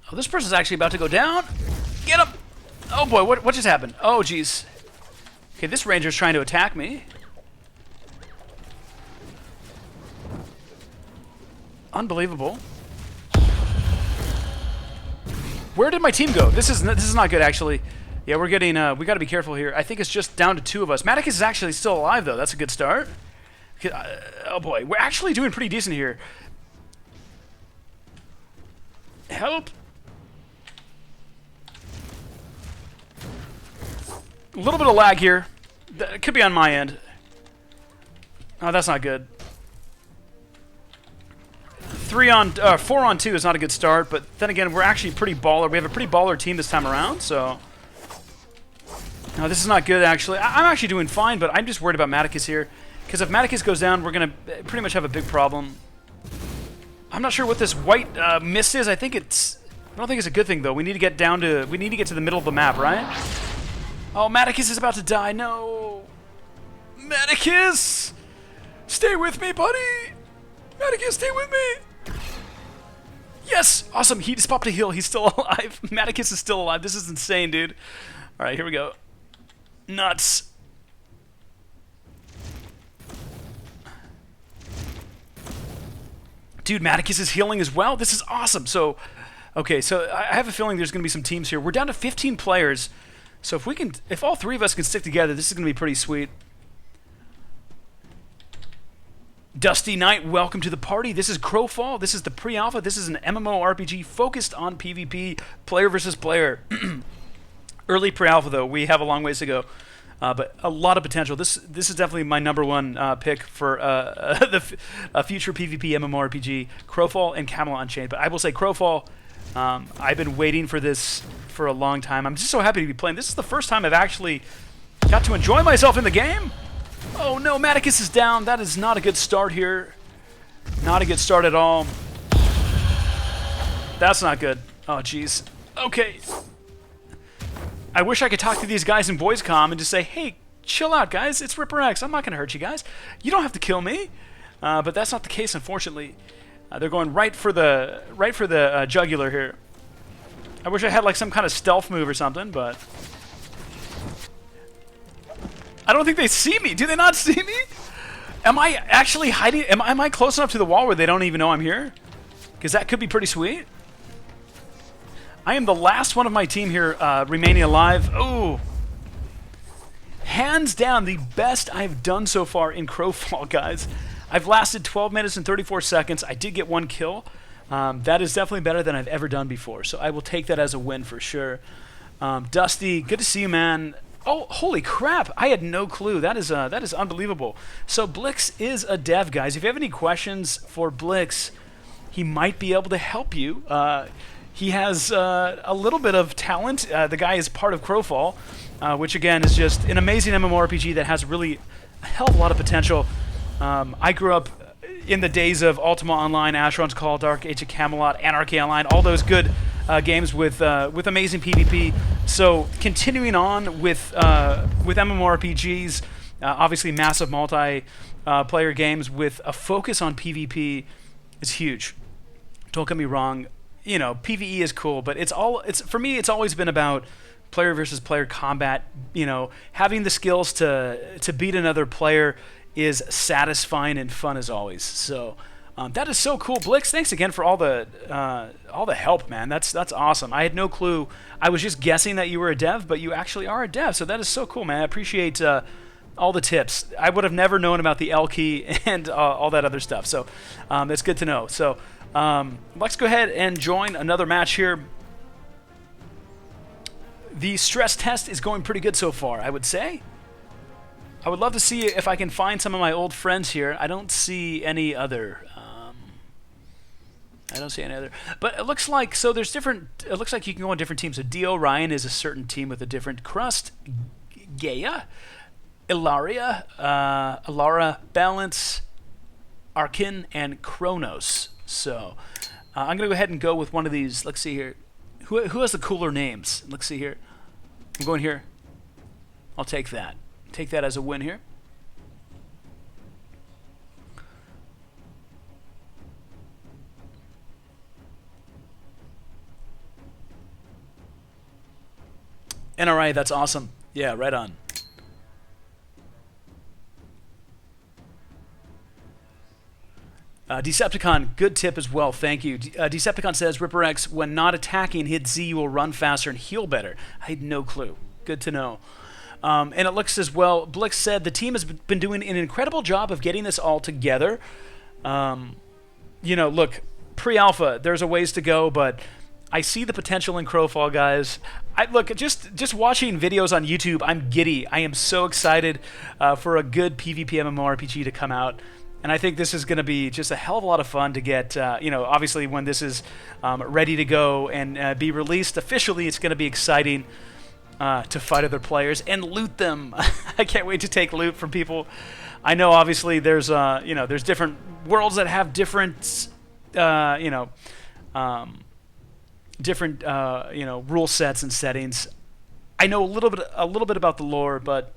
Oh, this person's actually about to go down. Get him! Oh boy, what just happened? Oh, jeez. Okay, this ranger's trying to attack me. Unbelievable. Where did my team go? This is not good, actually. Yeah, we're getting, we got to be careful here. I think it's just down to 2 of us. Maticus is actually still alive, though. That's a good start. Oh, boy. We're actually doing pretty decent here. Help! A little bit of lag here. It could be on my end. Oh, that's not good. 4 on 2 is not a good start, but then again, we're actually pretty baller. We have a pretty baller team this time around, so... No, this is not good, actually. I'm actually doing fine, but I'm just worried about Maticus here. Because if Maticus goes down, we're going to pretty much have a big problem. I'm not sure what this white mist is. I don't think it's a good thing, though. We need to get down to... We need to get to the middle of the map, right? Oh, Maticus is about to die. No! Maticus! Stay with me, buddy! Maticus, stay with me! Yes! Awesome. He just popped a heal. He's still alive. Maticus is still alive. This is insane, dude. Alright, here we go. Nuts. Dude, Maticus is healing as well. This is awesome. So, okay, so I have a feeling there's going to be some teams here. We're down to 15 players. So if all 3 of us can stick together, this is going to be pretty sweet. Dusty Knight, welcome to the party. This is Crowfall. This is the pre-alpha. This is an MMORPG focused on PvP, player versus player. Early pre-alpha, though. We have a long ways to go. But a lot of potential. This is definitely my #1 pick for a future PvP MMORPG, Crowfall and Camelot Unchained. But I will say Crowfall, I've been waiting for this for a long time. I'm just so happy to be playing. This is the first time I've actually got to enjoy myself in the game. Oh no, Maticus is down. That is not a good start here. Not a good start at all. That's not good. Oh, jeez. Okay. I wish I could talk to these guys in voice comm and just say, hey, chill out, guys. It's Ripper X. I'm not going to hurt you guys. You don't have to kill me. But that's not the case, unfortunately. They're going right for the jugular here. I wish I had like some kind of stealth move or something, but I don't think they see me. Do they not see me? Am I actually hiding? Am I close enough to the wall where they don't even know I'm here? Because that could be pretty sweet. I am the last one of my team here remaining alive. Oh, hands down the best I've done so far in Crowfall, guys. I've lasted 12 minutes and 34 seconds. I did get 1 kill. That is definitely better than I've ever done before, so I will take that as a win for sure. Dusty, good to see you, man. Oh, holy crap! I had no clue. That is unbelievable. So Blix is a dev, guys. If you have any questions for Blix, he might be able to help you. He has a little bit of talent. The guy is part of Crowfall, which again is just an amazing MMORPG that has really a hell of a lot of potential. I grew up in the days of Ultima Online, Asheron's Call, Dark Age of Camelot, Anarchy Online, all those good games with amazing PvP. So continuing on with MMORPGs, obviously massive multi-player games with a focus on PvP is huge. Don't get me wrong. You know, PvE is cool, but for me, it's always been about player versus player combat. You know, having the skills to beat another player is satisfying and fun as always. So that is so cool, Blix. Thanks again for all the help, man. That's awesome. I had no clue. I was just guessing that you were a dev, but you actually are a dev. So that is so cool, man. I appreciate all the tips. I would have never known about the L key and all that other stuff. So it's good to know. So. Let's go ahead and join another match here. The stress test is going pretty good so far, I would say. I would love to see if I can find some of my old friends here. I don't see any other. But it looks like there's different. It looks like you can go on different teams. So Dio Ryan is a certain team with a different crust. Gaia, Ilaria, Alara, Balance, Arkin, and Kronos. So I'm going to go ahead and go with one of these. Let's see here. Who has the cooler names? Let's see here. I'm going here. I'll take that. Take that as a win here. NRA, that's awesome. Yeah, right on. Decepticon, good tip as well, thank you. Decepticon says, Ripper X, when not attacking, hit Z, you will run faster and heal better. I had no clue. Good to know. And it looks as well, Blix said, the team has been doing an incredible job of getting this all together. You know, look, pre-alpha, there's a ways to go, but I see the potential in Crowfall, guys. Look, just watching videos on YouTube, I'm giddy. I am so excited for a good PvP MMORPG to come out. And I think this is going to be just a hell of a lot of fun to get, obviously when this is ready to go and be released officially, it's going to be exciting to fight other players and loot them. I can't wait to take loot from people. I know obviously there's, there's different worlds that have different, different rule sets and settings. I know a little bit about the lore, but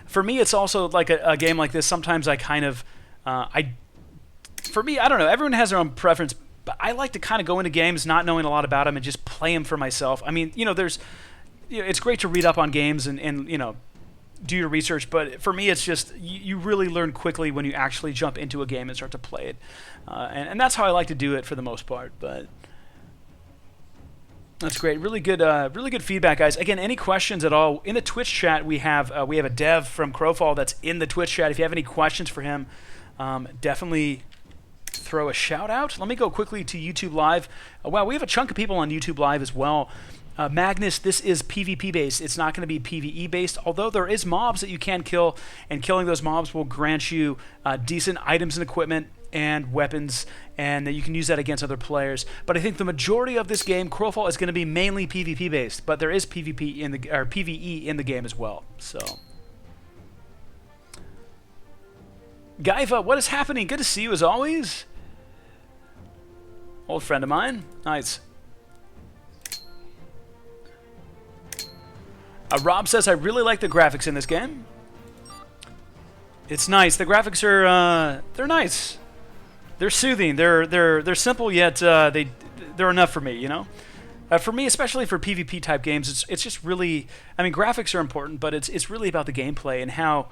for me it's also like a game like this. Sometimes I kind of for me, I don't know, everyone has their own preference, but I like to kind of go into games not knowing a lot about them and just play them for myself. I mean, it's great to read up on games and do your research, but for me it's just you really learn quickly when you actually jump into a game and start to play it, and that's how I like to do it for the most part. But that's great. Really good feedback, guys. Again, any questions at all in the Twitch chat? We have a dev from Crowfall that's in the Twitch chat. If you have any questions for him, definitely throw a shout out. Let me go quickly to YouTube Live. Wow, we have a chunk of people on YouTube Live as well. Magnus, this is PvP based. It's not going to be PvE based, although there is mobs that you can kill, and killing those mobs will grant you decent items and equipment and weapons, and you can use that against other players. But I think the majority of this game, Crowfall, is going to be mainly PvP based, but there is PvP PvE in the game as well. So, Gaiva, what is happening? Good to see you as always. Old friend of mine. Nice. Rob says, I really like the graphics in this game. It's nice. The graphics are, they're nice. They're soothing. They're simple, yet they're enough for me, For me, especially for PvP type games, it's just really, I mean, graphics are important, but it's really about the gameplay and how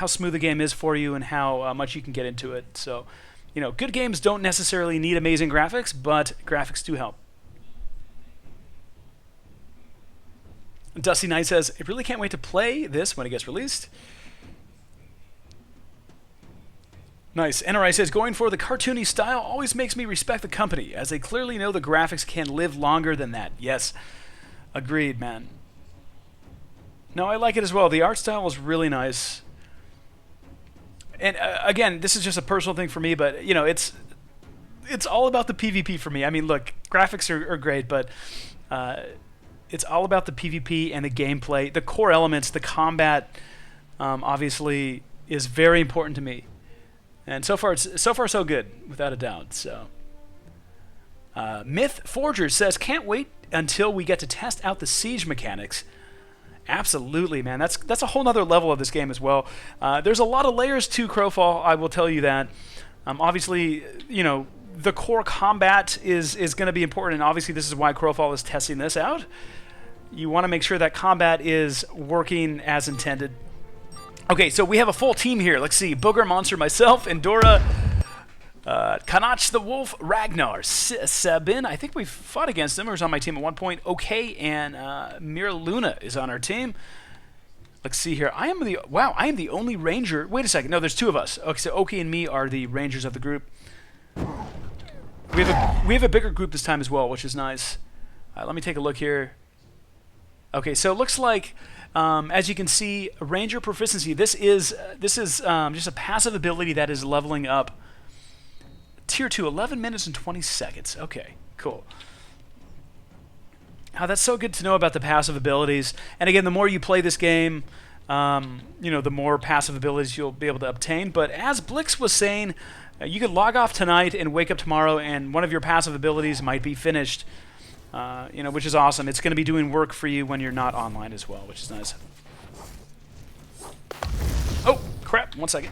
smooth the game is for you and how much you can get into it. So, good games don't necessarily need amazing graphics, but graphics do help. Dusty Knight says, I really can't wait to play this when it gets released. Nice. NRI says, going for the cartoony style always makes me respect the company, as they clearly know the graphics can live longer than that. Yes. Agreed, man. No, I like it as well. The art style is really nice. And again, this is just a personal thing for me, but, it's all about the PvP for me. I mean, look, graphics are great, but it's all about the PvP and the gameplay. The core elements, the combat, obviously, is very important to me. And so far so good, without a doubt. So, Myth Forger says, can't wait until we get to test out the siege mechanics. Absolutely, man. That's a whole nother level of this game as well. There's a lot of layers to Crowfall, I will tell you that. Obviously, the core combat is going to be important, and obviously this is why Crowfall is testing this out. You want to make sure that combat is working as intended. Okay, so we have a full team here. Let's see. Booger Monster, myself, Endora, Kanach the Wolf, Ragnar, Sabin. I think we've fought against him. He was on my team at one point. Okay, and Mira Luna is on our team. Let's see here. I am the only ranger. Wait a second. No, there's two of us. Okay, so Oki and me are the rangers of the group. We have a bigger group this time as well, which is nice. Let me take a look here. Okay, so it looks like, as you can see, Ranger Proficiency. This is just a passive ability that is leveling up. Tier 2, 11 minutes and 20 seconds. Okay, cool. That's so good to know about the passive abilities. And again, the more you play this game, the more passive abilities you'll be able to obtain. But as Blix was saying, you could log off tonight and wake up tomorrow, and one of your passive abilities might be finished. Which is awesome. It's going to be doing work for you when you're not online as well, which is nice. Oh, crap. 1 second.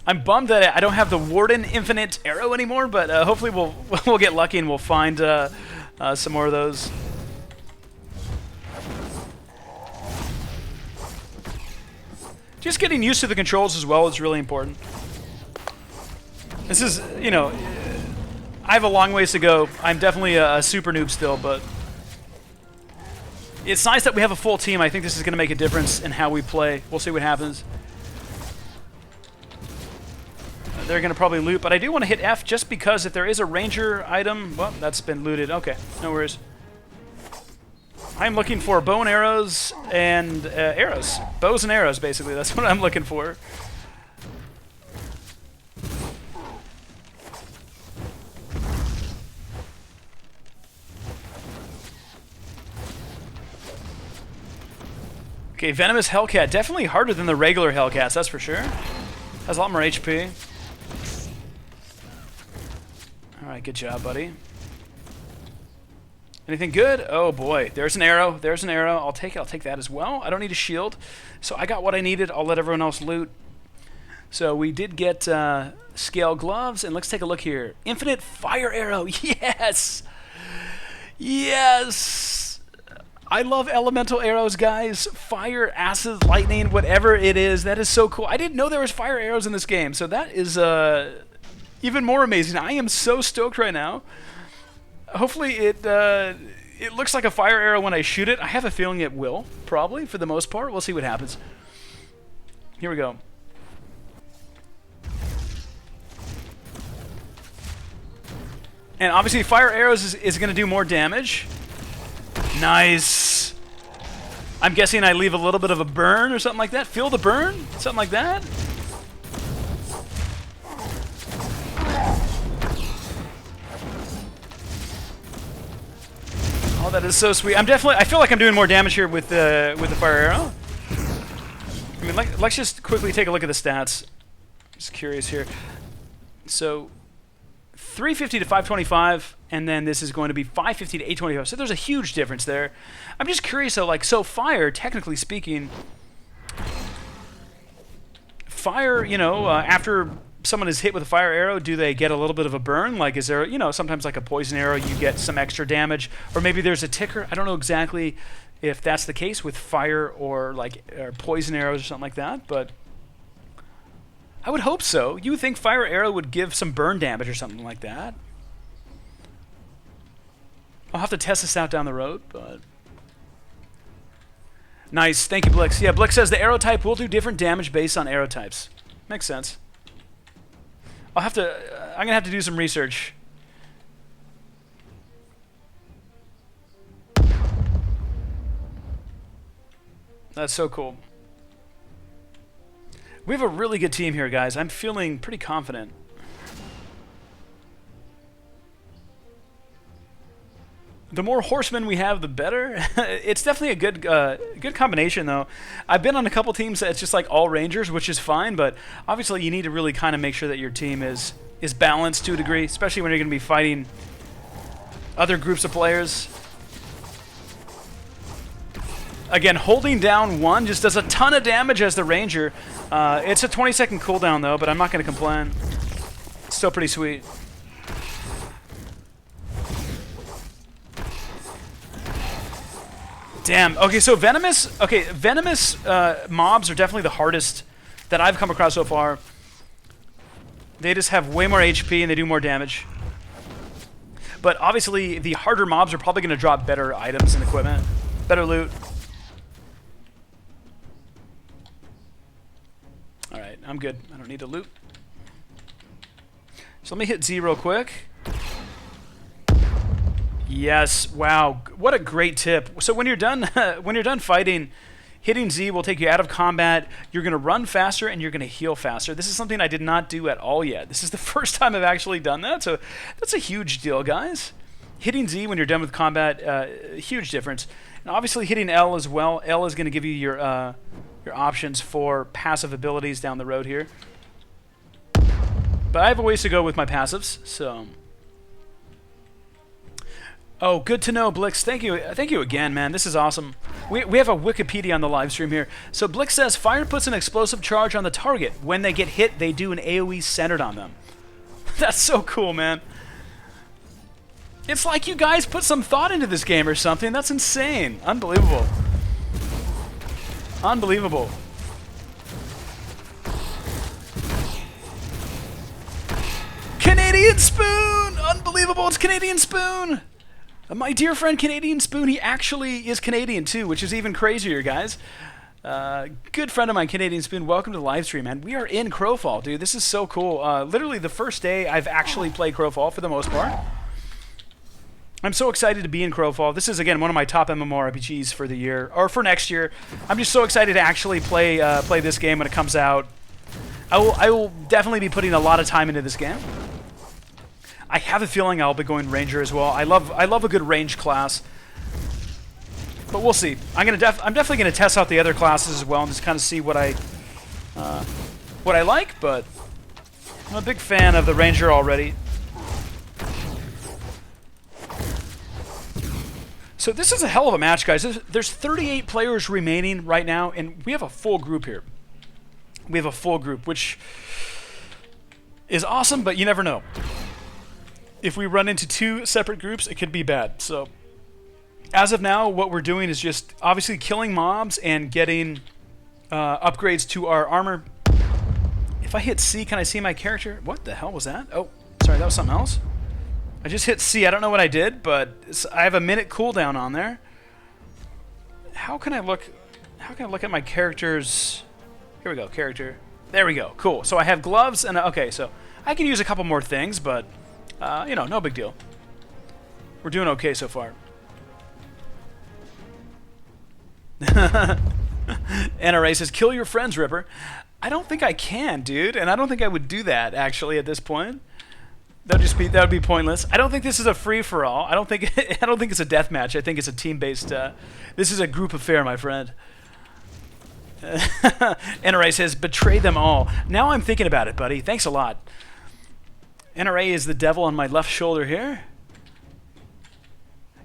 I'm bummed that I don't have the Warden Infinite Arrow anymore, but hopefully we'll get lucky and we'll find some more of those. Just getting used to the controls as well is really important. This is, I have a long ways to go. I'm definitely a super noob still, but it's nice that we have a full team. I think this is going to make a difference in how we play. We'll see what happens. they're going to probably loot, but I do want to hit F just because if there is a ranger item, well, that's been looted. Okay, no worries. I'm looking for bow and arrows and arrows. Bows and arrows, basically. That's what I'm looking for. Okay, Venomous Hellcat. Definitely harder than the regular Hellcats, that's for sure. Has a lot more HP. Alright, good job, buddy. Anything good? Oh boy, there's an arrow. There's an arrow. I'll take it. I'll take that as well. I don't need a shield. So I got what I needed. I'll let everyone else loot. So we did get scale gloves, and let's take a look here. Infinite fire arrow. Yes! Yes! I love elemental arrows, guys. Fire, acid, lightning, whatever it is. That is so cool. I didn't know there was fire arrows in this game, so that is even more amazing. I am so stoked right now. Hopefully it looks like a fire arrow when I shoot it. I have a feeling it will, probably, for the most part. We'll see what happens. Here we go. And obviously fire arrows is going to do more damage. Nice. I'm guessing I leave a little bit of a burn or something like that. Feel the burn? Something like that? Oh, that is so sweet. I feel like I'm doing more damage here with the fire arrow. I mean, let's just quickly take a look at the stats. Just curious here. So 350 to 525, and then this is going to be 550 to 825. So there's a huge difference there. I'm just curious though, like, so fire, technically speaking, fire, you know, after someone is hit with a fire arrow, do they get a little bit of a burn? Like, is there, you know, sometimes like a poison arrow, you get some extra damage, or maybe there's a ticker. I don't know exactly if that's the case with fire or poison arrows or something like that, but I would hope so. You would think fire arrow would give some burn damage or something like that. I'll have to test this out down the road, but nice. Thank you, Blix. Yeah, Blix says the arrow type will do different damage based on arrow types. Makes sense. I'm gonna have to do some research. That's so cool. We have a really good team here, guys. I'm feeling pretty confident. The more horsemen we have, the better. It's definitely a good combination, though. I've been on a couple teams that's just like all rangers, which is fine, but obviously you need to really kind of make sure that your team is balanced to a degree, especially when you're going to be fighting other groups of players. Again, holding down 1 just does a ton of damage as the ranger. It's a 20-second cooldown, though, but I'm not going to complain. It's still pretty sweet. Damn. Okay, so venomous mobs are definitely the hardest that I've come across so far. They just have way more HP and they do more damage. But obviously, the harder mobs are probably going to drop better items and equipment, better loot. All right, I'm good. I don't need to loot. So let me hit Z real quick. Yes, wow, what a great tip. So when you're done fighting, hitting Z will take you out of combat. You're going to run faster and you're going to heal faster. This is something I did not do at all yet. This is the first time I've actually done that, so that's a huge deal, guys. Hitting Z when you're done with combat, huge difference. And obviously hitting L as well. L is going to give you your options for passive abilities down the road here. But I have a ways to go with my passives, so... Oh, good to know, Blix. Thank you again, man. This is awesome. We have a Wikipedia on the live stream here. So Blix says, fire puts an explosive charge on the target. When they get hit, they do an AoE centered on them. That's so cool, man. It's like you guys put some thought into this game or something. That's insane. Unbelievable. Unbelievable. Canadian Spoon! Unbelievable, it's Canadian Spoon! My dear friend Canadian Spoon, he actually is Canadian too, which is even crazier, guys. Good friend of mine, Canadian Spoon, welcome to the live stream, man. We are in Crowfall, dude. This is so cool. Literally the first day I've actually played Crowfall for the most part. I'm so excited to be in Crowfall. This is, again, one of my top MMORPGs for the year, or for next year. I'm just so excited to actually play this game when it comes out. I will definitely be putting a lot of time into this game. I have a feeling I'll be going Ranger as well. I love a good range class. But we'll see. I'm definitely gonna test out the other classes as well and just kind of see what I like. But I'm a big fan of the Ranger already. So this is a hell of a match, guys. There's 38 players remaining right now, and we have a full group here. We have a full group, which is awesome, but you never know. If we run into two separate groups, it could be bad. So as of now, what we're doing is just obviously killing mobs and getting upgrades to our armor. If I hit C, can I see my character? What the hell was that? Oh, sorry, that was something else. I just hit C. I don't know what I did, but I have a minute cooldown on there. How can I look at my character's... Here we go, character. There we go, cool. So I have gloves and... Okay, so I can use a couple more things, but, you know, no big deal. We're doing okay so far. NRA says, kill your friends, Ripper. I don't think I can, dude, and I don't think I would do that, actually, at this point. That would be pointless. I don't think this is a free-for-all. I don't think it's a death match. I think it's a team-based... this is a group affair, my friend. NRA says, betray them all. Now I'm thinking about it, buddy. Thanks a lot. NRA is the devil on my left shoulder here.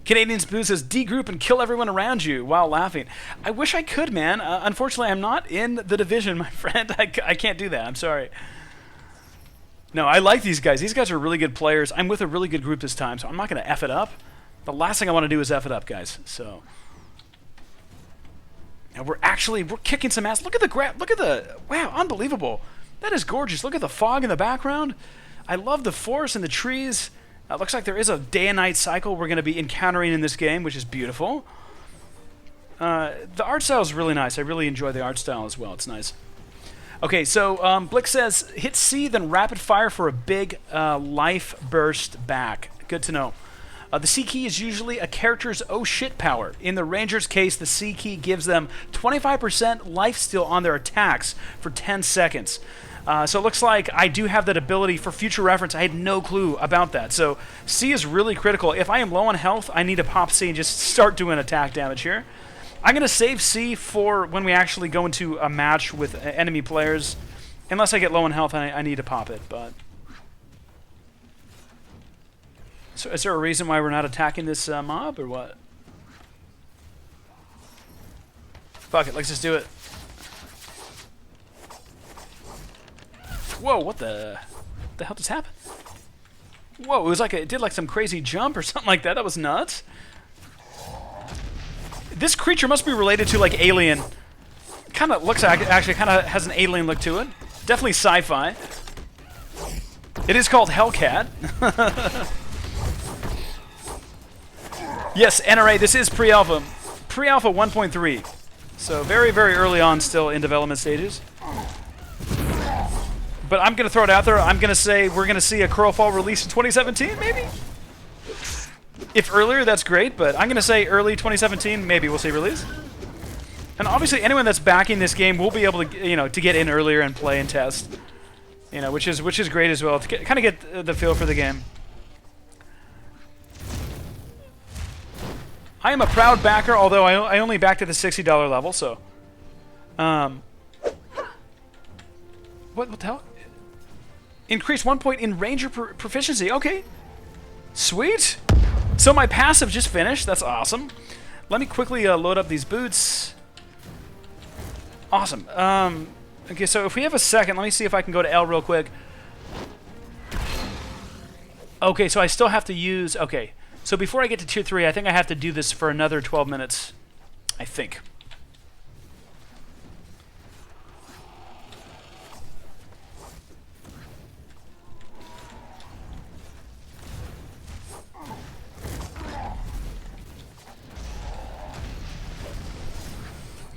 Canadian Spoon says, D-group and kill everyone around you while laughing. I wish I could, man. Unfortunately, I'm not in the division, my friend. I can't do that. I'm sorry. No, I like these guys. These guys are really good players. I'm with a really good group this time, so I'm not going to F it up. The last thing I want to do is F it up, guys. So, and we're kicking some ass. Look at the wow, unbelievable. That is gorgeous. Look at the fog in the background. I love the forest and the trees. It looks like there is a day and night cycle we're going to be encountering in this game, which is beautiful. The art style is really nice. I really enjoy the art style as well. It's nice. Okay, so Blick says, hit C, then rapid fire for a big life burst back. Good to know. The C key is usually a character's oh shit power. In the Ranger's case, the C key gives them 25% life steal on their attacks for 10 seconds. So it looks like I do have that ability for future reference. I had no clue about that. So C is really critical. If I am low on health, I need to pop C and just start doing attack damage here. I'm going to save C for when we actually go into a match with enemy players. Unless I get low on health, I need to pop it. But so is there a reason why we're not attacking this mob, or what? Fuck it, let's just do it. Whoa, what the hell just happened? Whoa, it was like it did like some crazy jump or something like that. That was nuts. This creature must be related to like Alien. Kind of looks like, actually kind of has an alien look to it. Definitely sci-fi. It is called Hellcat. Yes, NRA, this is pre-alpha. Pre-alpha 1.3. So very, very early on still in development stages. But I'm going to throw it out there. I'm going to say we're going to see a Crowfall release in 2017, maybe? If earlier, that's great, but I'm going to say early 2017, maybe we'll see release. And obviously, anyone that's backing this game will be able to, to get in earlier and play and test, which is great as well to kind of get the feel for the game. I am a proud backer, although I only backed at the $60 level, so. What the hell? Increase 1 point in Ranger proficiency. Okay, sweet. So my passive just finished. That's awesome. Let me quickly load up these boots. Awesome. Okay, so if we have a second, let me see if I can go to L real quick. Okay, so I still have to use... Okay, so before I get to Tier 3, I think I have to do this for another 12 minutes. I think.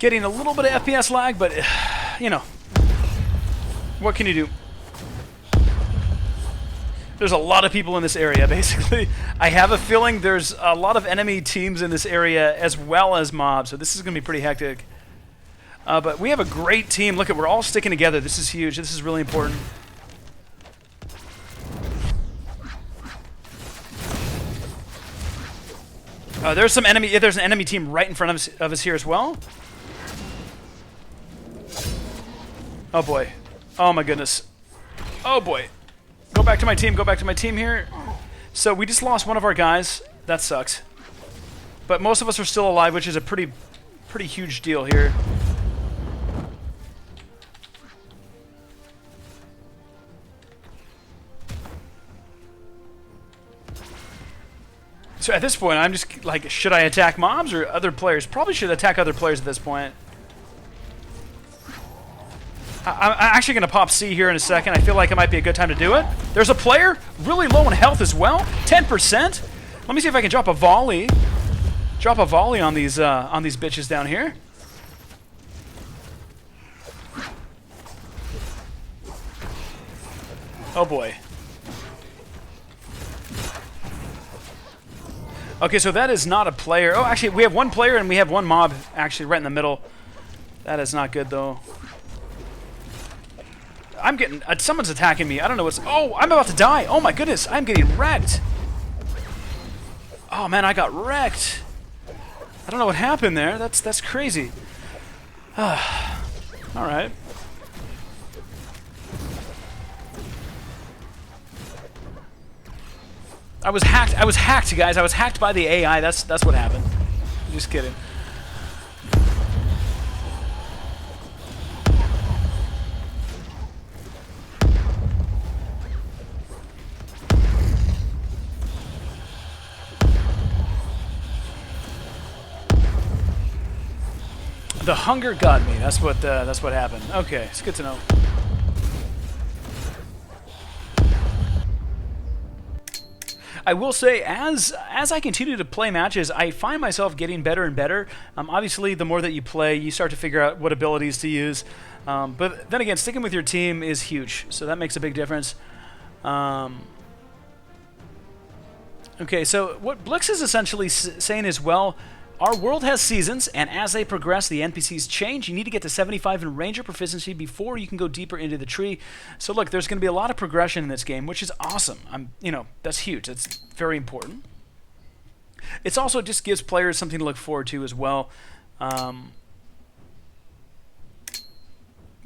Getting a little bit of FPS lag, but, you know, what can you do? There's a lot of people in this area, basically. I have a feeling there's a lot of enemy teams in this area as well as mobs, so this is going to be pretty hectic. But we have a great team. Look, we're all sticking together. This is huge. This is really important. There's some enemy. Yeah, there's an enemy team right in front of us here as well. Oh boy. Oh my goodness. Oh boy. Go back to my team. Go back to my team here. So we just lost one of our guys. That sucks. But most of us are still alive, which is a pretty huge deal here. So at this point, I'm just like, should I attack mobs or other players? Probably should attack other players at this point. I'm actually going to pop C here in a second. I feel like it might be a good time to do it. There's a player really low in health as well. 10%. Let me see if I can drop a volley. Drop a volley on these bitches down here. Oh boy. Okay, so that is not a player. Oh, actually, we have one player and we have one mob actually right in the middle. That is not good, though. I'm getting... someone's attacking me. I don't know what's... Oh, I'm about to die. Oh, my goodness. I'm getting wrecked. Oh, man, I got wrecked. I don't know what happened there. That's crazy. All right. I was hacked, guys. I was hacked by the AI. That's what happened. Just kidding. The hunger got me. That's what happened. Okay, it's good to know. I will say, as I continue to play matches, I find myself getting better and better. Obviously, the more that you play, you start to figure out what abilities to use. But then again, sticking with your team is huge, so that makes a big difference. Okay, so what Blix is essentially saying is, well, our world has seasons, and as they progress, the NPCs change. You need to get to 75 in Ranger proficiency before you can go deeper into the tree. So look, there's going to be a lot of progression in this game, which is awesome. You know, that's huge. That's very important. It's also just gives players something to look forward to as well. But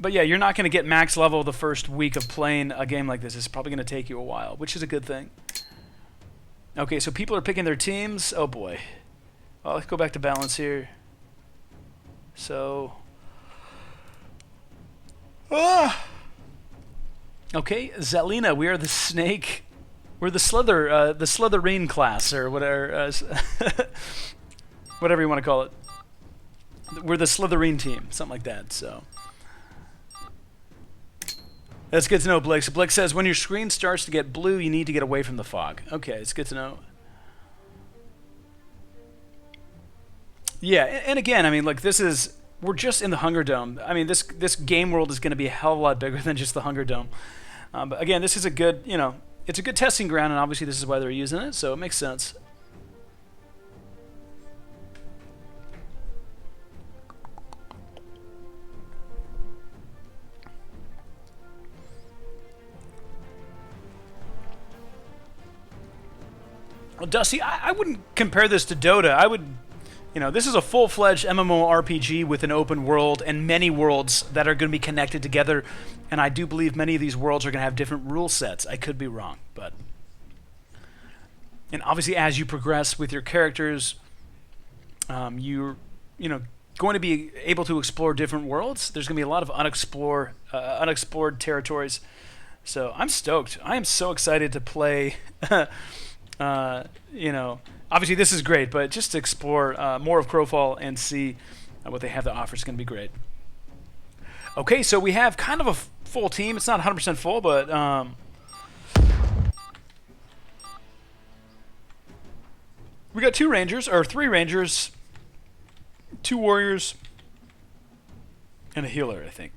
yeah, you're not going to get max level the first week of playing a game like this. It's probably going to take you a while, which is a good thing. Okay, so people are picking their teams. Oh boy. Well, let's go back to balance here. So, okay, Zelina, we are the snake. We're the Slytherin class, or whatever, whatever you want to call it. We're the Slytherin team, something like that. So, that's good to know, Blake. So Blake says when your screen starts to get blue, you need to get away from the fog. Okay, it's good to know. Yeah, and again, I mean, like, we're just in the Hunger Dome. I mean, this game world is going to be a hell of a lot bigger than just the Hunger Dome. But again, this is a good, you know, it's a good testing ground, and obviously this is why they're using it, so it makes sense. Well, Dusty, I wouldn't compare this to Dota. I would... You know, this is a full-fledged MMORPG with an open world and many worlds that are going to be connected together, and I do believe many of these worlds are going to have different rule sets. I could be wrong, but... And obviously, as you progress with your characters, you're, you know, going to be able to explore different worlds. There's going to be a lot of unexplored territories. So I'm stoked. I am so excited to play, you know... Obviously, this is great, but just to explore more of Crowfall and see what they have to offer is going to be great. Okay, so we have kind of a full team. It's not 100% full, but... we got 2 Rangers, or 3 Rangers, 2 Warriors, And a healer, I think.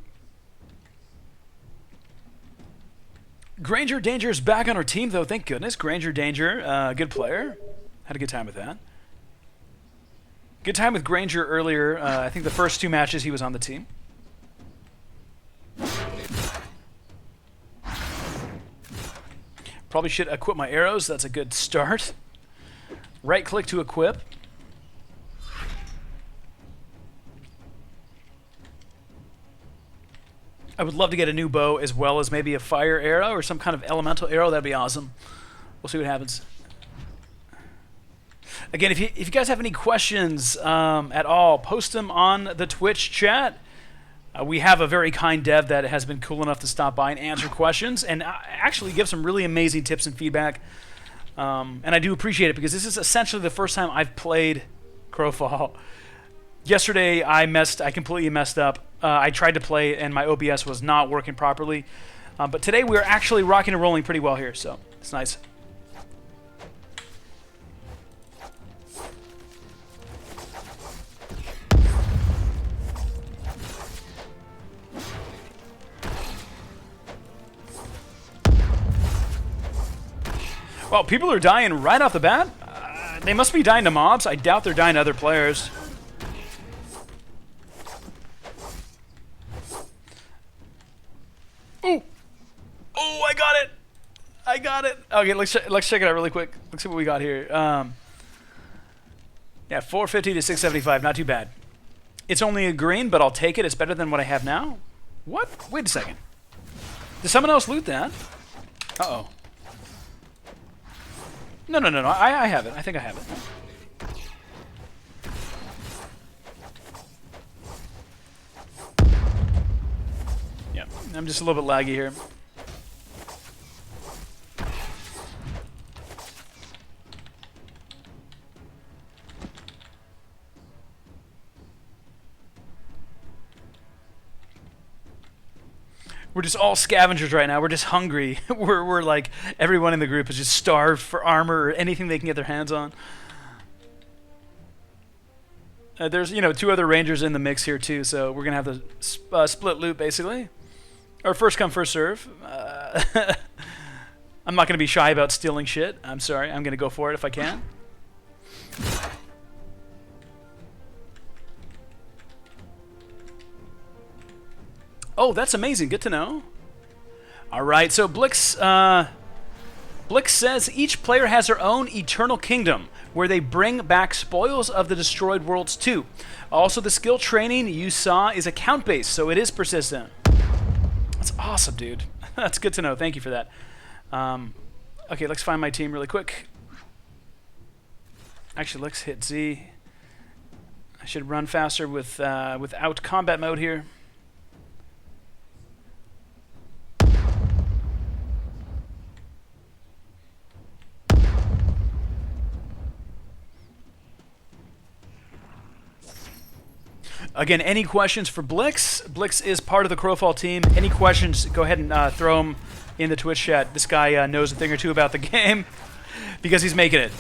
Granger Danger is back on our team, though. Thank goodness. Granger Danger, good player. Had a good time with that. Good time with Granger earlier. I think the first 2 matches he was on the team. Probably should equip my arrows. That's a good start. Right click to equip. I would love to get a new bow as well as maybe a fire arrow or some kind of elemental arrow. That'd be awesome. We'll see what happens. Again, if you guys have any questions at all, post them on the Twitch chat. We have a very kind dev that has been cool enough to stop by and answer questions and actually give some really amazing tips and feedback. And I do appreciate it because this is essentially the first time I've played Crowfall. Yesterday, I completely messed up. I tried to play and my OBS was not working properly. But today we're actually rocking and rolling pretty well here, so it's nice. Well, people are dying right off the bat. They must be dying to mobs. I doubt they're dying to other players. Oh! Oh, I got it! I got it! Okay, let's check it out really quick. Let's see what we got here. Yeah, 450 to 675. Not too bad. It's only a green, but I'll take it. It's better than what I have now. What? Wait a second. Did someone else loot that? Uh-oh. No. I have it. I think I have it. Yeah, I'm just a little bit laggy here. We're just all scavengers right now. We're just hungry. we're like, everyone in the group is just starved for armor or anything they can get their hands on. There's, 2 other rangers in the mix here too, so we're gonna have the split loot basically, or first come first serve. I'm not gonna be shy about stealing shit. I'm sorry. I'm gonna go for it if I can. Oh, that's amazing. Good to know. All right, so Blix says each player has their own eternal kingdom where they bring back spoils of the destroyed worlds too. Also, the skill training you saw is account-based, so it is persistent. That's awesome, dude. That's good to know. Thank you for that. Okay, let's find my team really quick. Actually, let's hit Z. I should run faster without combat mode here. Again, any questions for Blix? Blix is part of the Crowfall team. Any questions, go ahead and throw them in the Twitch chat. This guy knows a thing or two about the game because he's making it.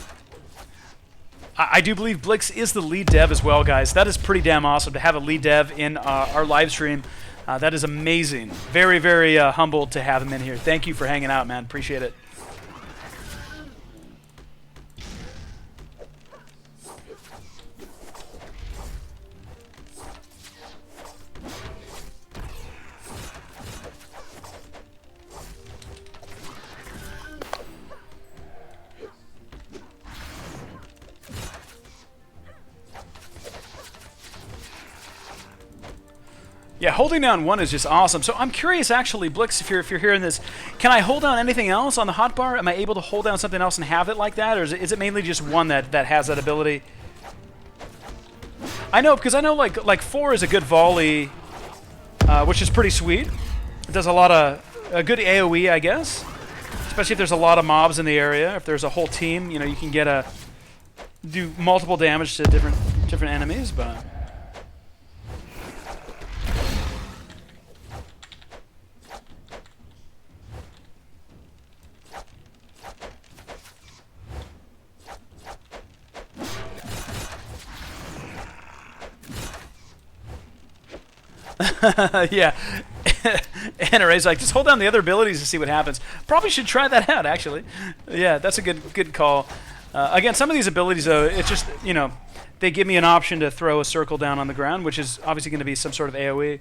I do believe Blix is the lead dev as well, guys. That is pretty damn awesome to have a lead dev in our live stream. That is amazing. Very, very humbled to have him in here. Thank you for hanging out, man. Appreciate it. Yeah, holding down 1 is just awesome. So I'm curious, actually, Blix, if you're hearing this, can I hold down anything else on the hotbar? Am I able to hold down something else and have it like that, or is it mainly just 1 that has that ability? I know, because I know like 4 is a good volley, which is pretty sweet. It does a lot of a good AOE, I guess, especially if there's a lot of mobs in the area. If there's a whole team, you can get do multiple damage to different enemies, but. Yeah. And Array's like, just hold down the other abilities to see what happens. Probably should try that out, actually. Yeah, that's a good call. Again, some of these abilities, though, it's just, you know, they give me an option to throw a circle down on the ground, which is obviously going to be some sort of AoE.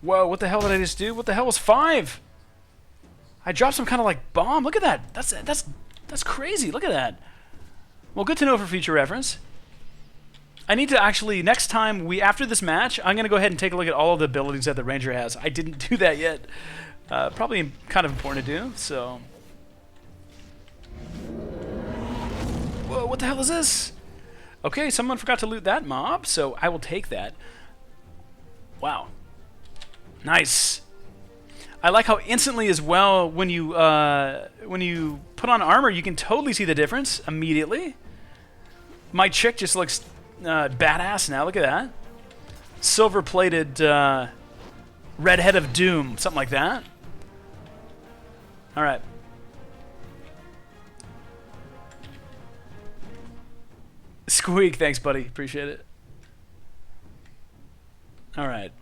Whoa, what the hell did I just do? What the hell was 5? I dropped some kind of like bomb. Look at that. That's crazy. Look at that. Well, good to know for future reference. I need to actually, next time after this match, I'm going to go ahead and take a look at all of the abilities that the Ranger has. I didn't do that yet. Probably kind of important to do, so. Whoa, what the hell is this? Okay, someone forgot to loot that mob, so I will take that. Wow. Nice. I like how instantly as well, when you put on armor, you can totally see the difference immediately. My chick just looks badass now. Look at that. Silver-plated redhead of doom, something like that. All right. Squeak, thanks, buddy. Appreciate it. All right.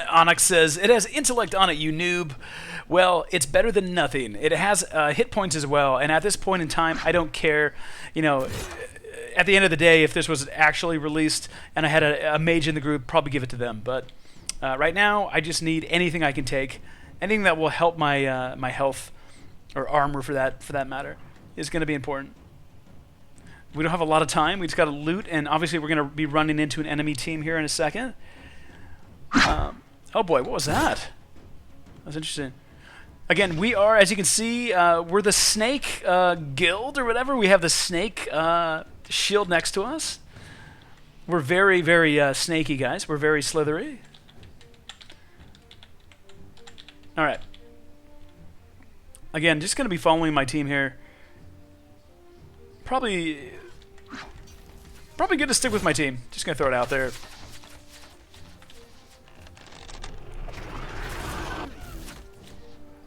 Onyx says, it has intellect on it, you noob. Well, it's better than nothing. It has hit points as well, and at this point in time, I don't care. You know, at the end of the day, if this was actually released and I had a mage in the group, probably give it to them. But right now, I just need anything I can take. Anything that will help my my health, or armor for that matter, is going to be important. We don't have a lot of time. We just got to loot, and obviously we're going to be running into an enemy team here in a second. Oh boy, what was that? That's interesting. Again, we are, as you can see, we're the Snake Guild or whatever. We have the Snake shield next to us. We're very, very snaky, guys. We're very slithery. All right. Again, just going to be following my team here. Probably good to stick with my team. Just going to throw it out there.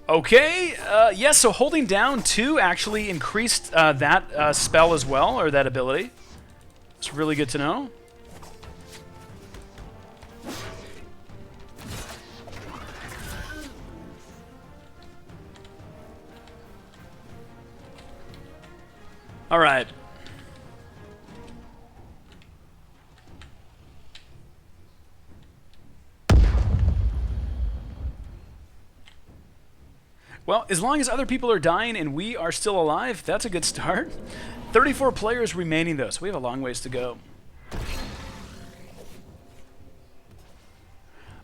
Okay, yes, so holding down 2 actually increased that spell as well, or that ability. It's really good to know. All right. Well, as long as other people are dying and we are still alive, that's a good start. 34 players remaining, though, so we have a long ways to go.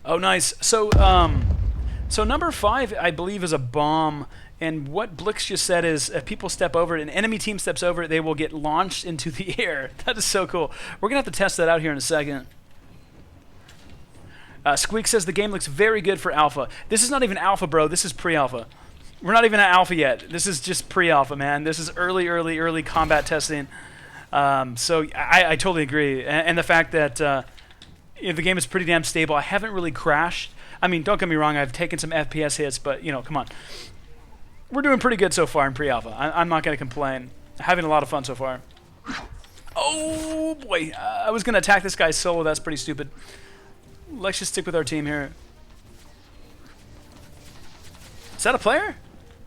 Oh, nice. So, so number 5, I believe, is a bomb. And what Blix just said is, if people step over it, an enemy team steps over it, they will get launched into the air. That is so cool. We're going to have to test that out here in a second. Squeak says the game looks very good for alpha. This is not even alpha, bro. This is pre-alpha. We're not even at alpha yet. This is just pre-alpha, man. This is early combat testing. So I totally agree. And the fact that the game is pretty damn stable. I haven't really crashed. I mean, don't get me wrong. I've taken some FPS hits, but, you know, come on. We're doing pretty good so far in pre-alpha. I'm not going to complain. Having a lot of fun so far. Oh, boy. I was going to attack this guy solo. That's pretty stupid. Let's just stick with our team here. Is that a player?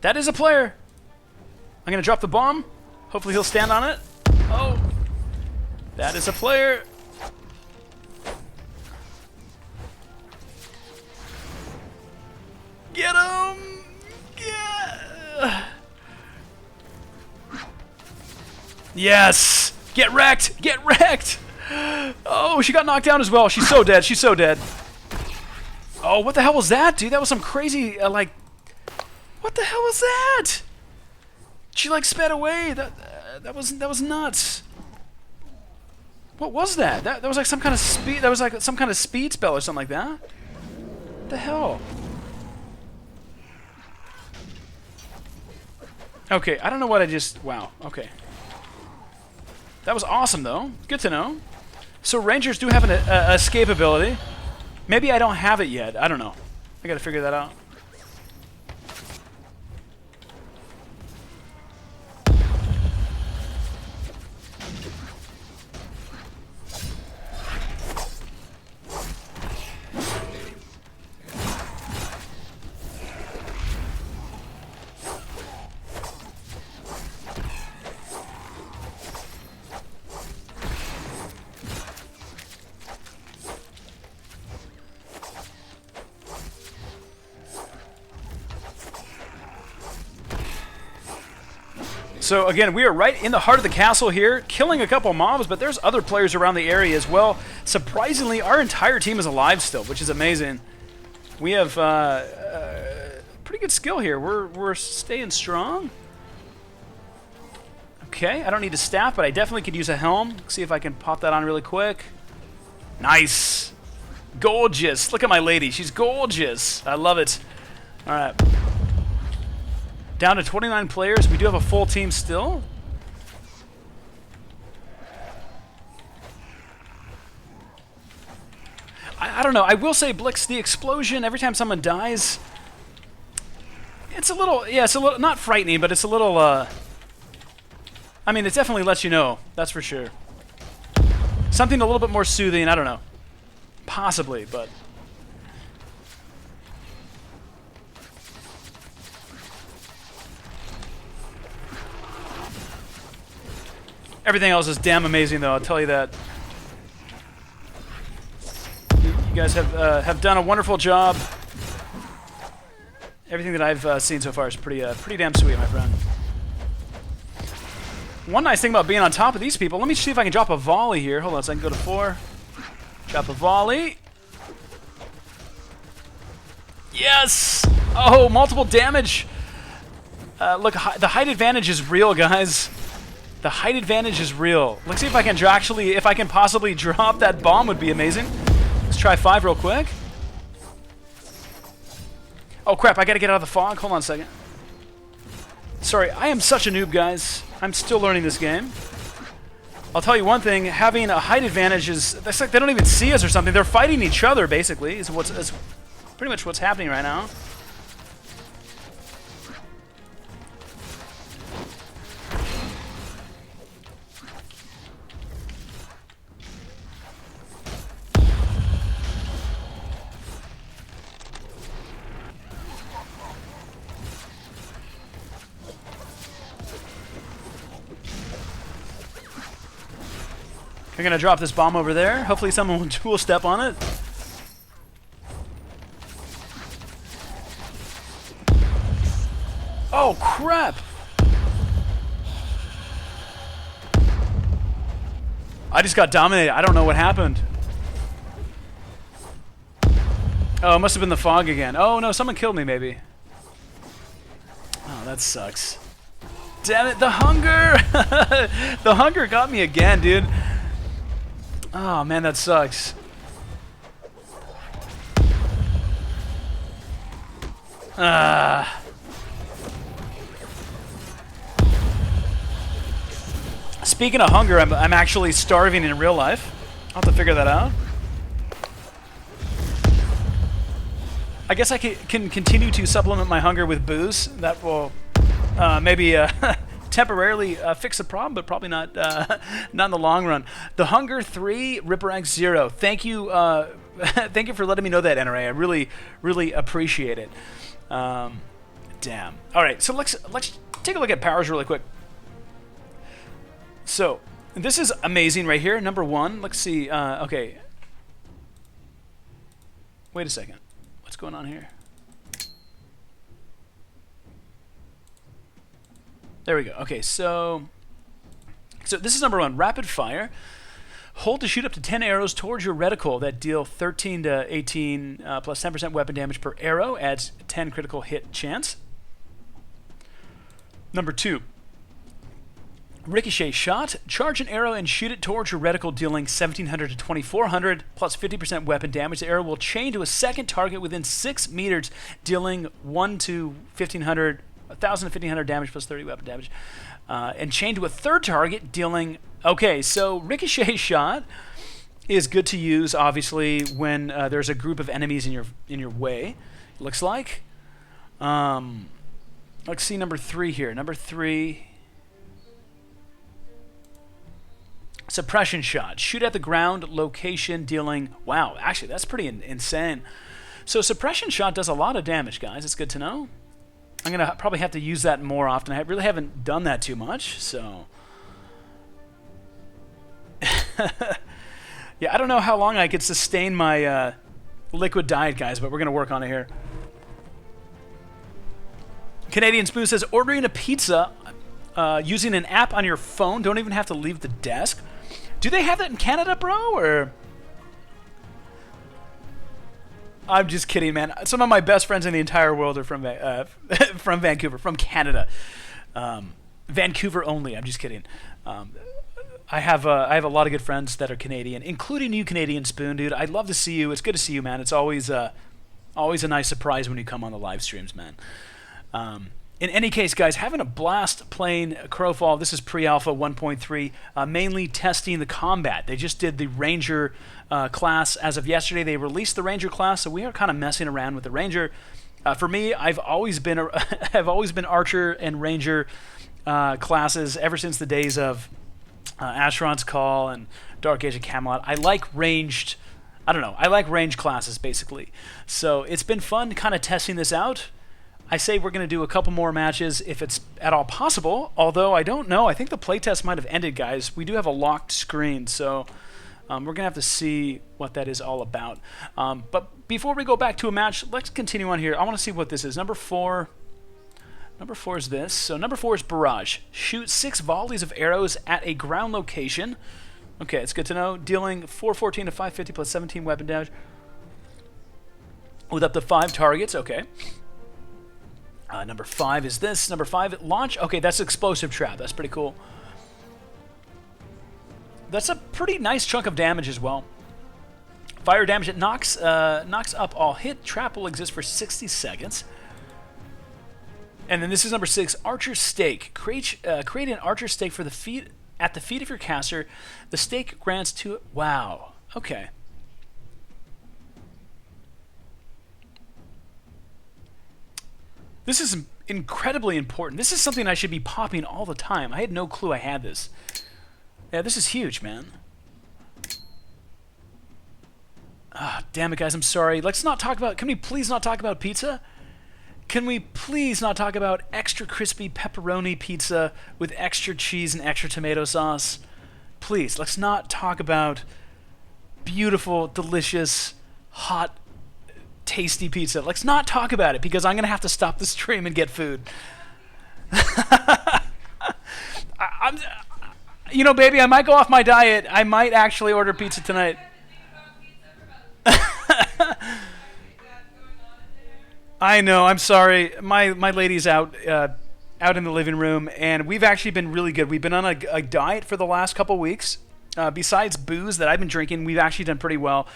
That is a player. I'm going to drop the bomb. Hopefully he'll stand on it. Oh. That is a player. Get him! Yeah. Yes! Get wrecked! Get wrecked! Oh, she got knocked down as well. She's so dead. She's so dead. Oh, what the hell was that, dude? That was some crazy, like... What the hell was that? She, like, sped away. That was nuts. What was that? That was like some kind of speed... That was like some kind of speed spell or something like that. What the hell? Okay, I don't know what I just... Wow, okay. That was awesome, though. Good to know. So Rangers do have an escape ability. Maybe I don't have it yet. I don't know. I gotta figure that out. So again, we are right in the heart of the castle here, killing a couple mobs, but there's other players around the area as well. Surprisingly, our entire team is alive still, which is amazing. We have pretty good skill here. We're staying strong. Okay, I don't need a staff, but I definitely could use a helm. See if I can pop that on really quick. Nice. Gorgeous. Look at my lady. She's gorgeous. I love it. All right. Down to 29 players. We do have a full team still. I don't know. I will say, Blix, the explosion, every time someone dies, it's a little, yeah, it's a little, not frightening, but it's a little, I mean, it definitely lets you know. That's for sure. Something a little bit more soothing. I don't know. Possibly, but... Everything else is damn amazing, though. I'll tell you that. You guys have done a wonderful job. Everything that I've seen so far is pretty damn sweet, my friend. One nice thing about being on top of these people. Let me see if I can drop a volley here. Hold on, so I can go to 4. Drop a volley. Yes! Oh, multiple damage. Look, the height advantage is real, guys. The height advantage is real. Let's see if I can if I can possibly drop that bomb would be amazing. Let's try 5 real quick. Oh crap, I gotta get out of the fog. Hold on a second. Sorry, I am such a noob, guys. I'm still learning this game. I'll tell you one thing, having a height advantage that's like they don't even see us or something. They're fighting each other, basically, is pretty much what's happening right now. I'm gonna drop this bomb over there. Hopefully someone will step on it. Oh crap! I just got dominated. I don't know what happened. Oh, it must have been the fog again. Oh no, someone killed me maybe. Oh, that sucks. Damn it, the hunger! The hunger got me again, dude. Oh man, that sucks. Speaking of hunger, I'm actually starving in real life. I'll have to figure that out. I guess I can continue to supplement my hunger with booze. That will maybe temporarily fix the problem, but probably not not in the long run. The Hunger 3, Ripper X 0. Thank you, thank you for letting me know that, NRA. I really appreciate it. Damn. All right, so let's take a look at powers really quick. So this is amazing right here. Number 1. Let's see. Okay. Wait a second. What's going on here? There we go. Okay, so this is number 1, rapid fire. Hold to shoot up to 10 arrows towards your reticle that deal 13 to 18 plus 10% weapon damage per arrow, adds 10 critical hit chance. Number 2, ricochet shot. Charge an arrow and shoot it towards your reticle, dealing 1700 to 2400 plus 50% weapon damage. The arrow will chain to a second target within 6 meters, dealing 1 to 1500 1,000 to 1,500 damage plus 30 weapon damage, and chain to a third target, dealing... Okay, so Ricochet Shot is good to use, obviously, when there's a group of enemies in your way, it looks like. Let's see number 3 here. Number 3... Suppression Shot. Shoot at the ground location, dealing... Wow, actually, that's pretty insane. So Suppression Shot does a lot of damage, guys. It's good to know. I'm going to probably have to use that more often. I really haven't done that too much, so... Yeah, I don't know how long I could sustain my liquid diet, guys, but we're going to work on it here. Canadian Spoon says, ordering a pizza using an app on your phone. Don't even have to leave the desk. Do they have that in Canada, bro? Or I'm just kidding, man. Some of my best friends in the entire world are from from Vancouver, from Canada. Vancouver only. I'm just kidding. I have a lot of good friends that are Canadian, including you, Canadian Spoon, dude. I'd love to see you. It's good to see you, man. It's always a nice surprise when you come on the live streams, man. In any case, guys, having a blast playing Crowfall. This is pre-alpha 1.3, mainly testing the combat. They just did the Ranger class as of yesterday. They released the Ranger class, so we are kind of messing around with the Ranger. For me, I've always been Archer and Ranger classes ever since the days of Asheron's Call and Dark Age of Camelot. I like ranged. I don't know. I like ranged classes basically. So it's been fun kind of testing this out. I say we're going to do a couple more matches if it's at all possible, although I don't know. I think the playtest might have ended, guys. We do have a locked screen, so we're going to have to see what that is all about. But before we go back to a match, let's continue on here. I want to see what this is. Number 4 is this. So number 4 is Barrage. Shoot 6 volleys of arrows at a ground location. Okay, it's good to know. Dealing 414 to 550 plus 17 weapon damage with up to 5 targets. Okay. Number 5 is this. Number 5, launch. Okay, that's explosive trap. That's pretty cool. That's a pretty nice chunk of damage as well. Fire damage. It knocks up all hit. Trap will exist for 60 seconds. And then this is number 6, Archer Stake. Create an Archer Stake for the feet at the feet of your caster. The stake grants to. Wow. Okay. This is incredibly important. This is something I should be popping all the time. I had no clue I had this. Yeah, this is huge, man. Ah, damn it, guys. I'm sorry. Let's not talk about... Can we please not talk about pizza? Can we please not talk about extra crispy pepperoni pizza with extra cheese and extra tomato sauce? Please, let's not talk about beautiful, delicious, hot, tasty pizza. Let's not talk about it because I'm going to have to stop the stream and get food. You know, baby, I might go off my diet. I might actually order pizza tonight. I know. I'm sorry. My lady's out in the living room, and we've actually been really good. We've been on a diet for the last couple weeks. Besides booze that I've been drinking, we've actually done pretty well.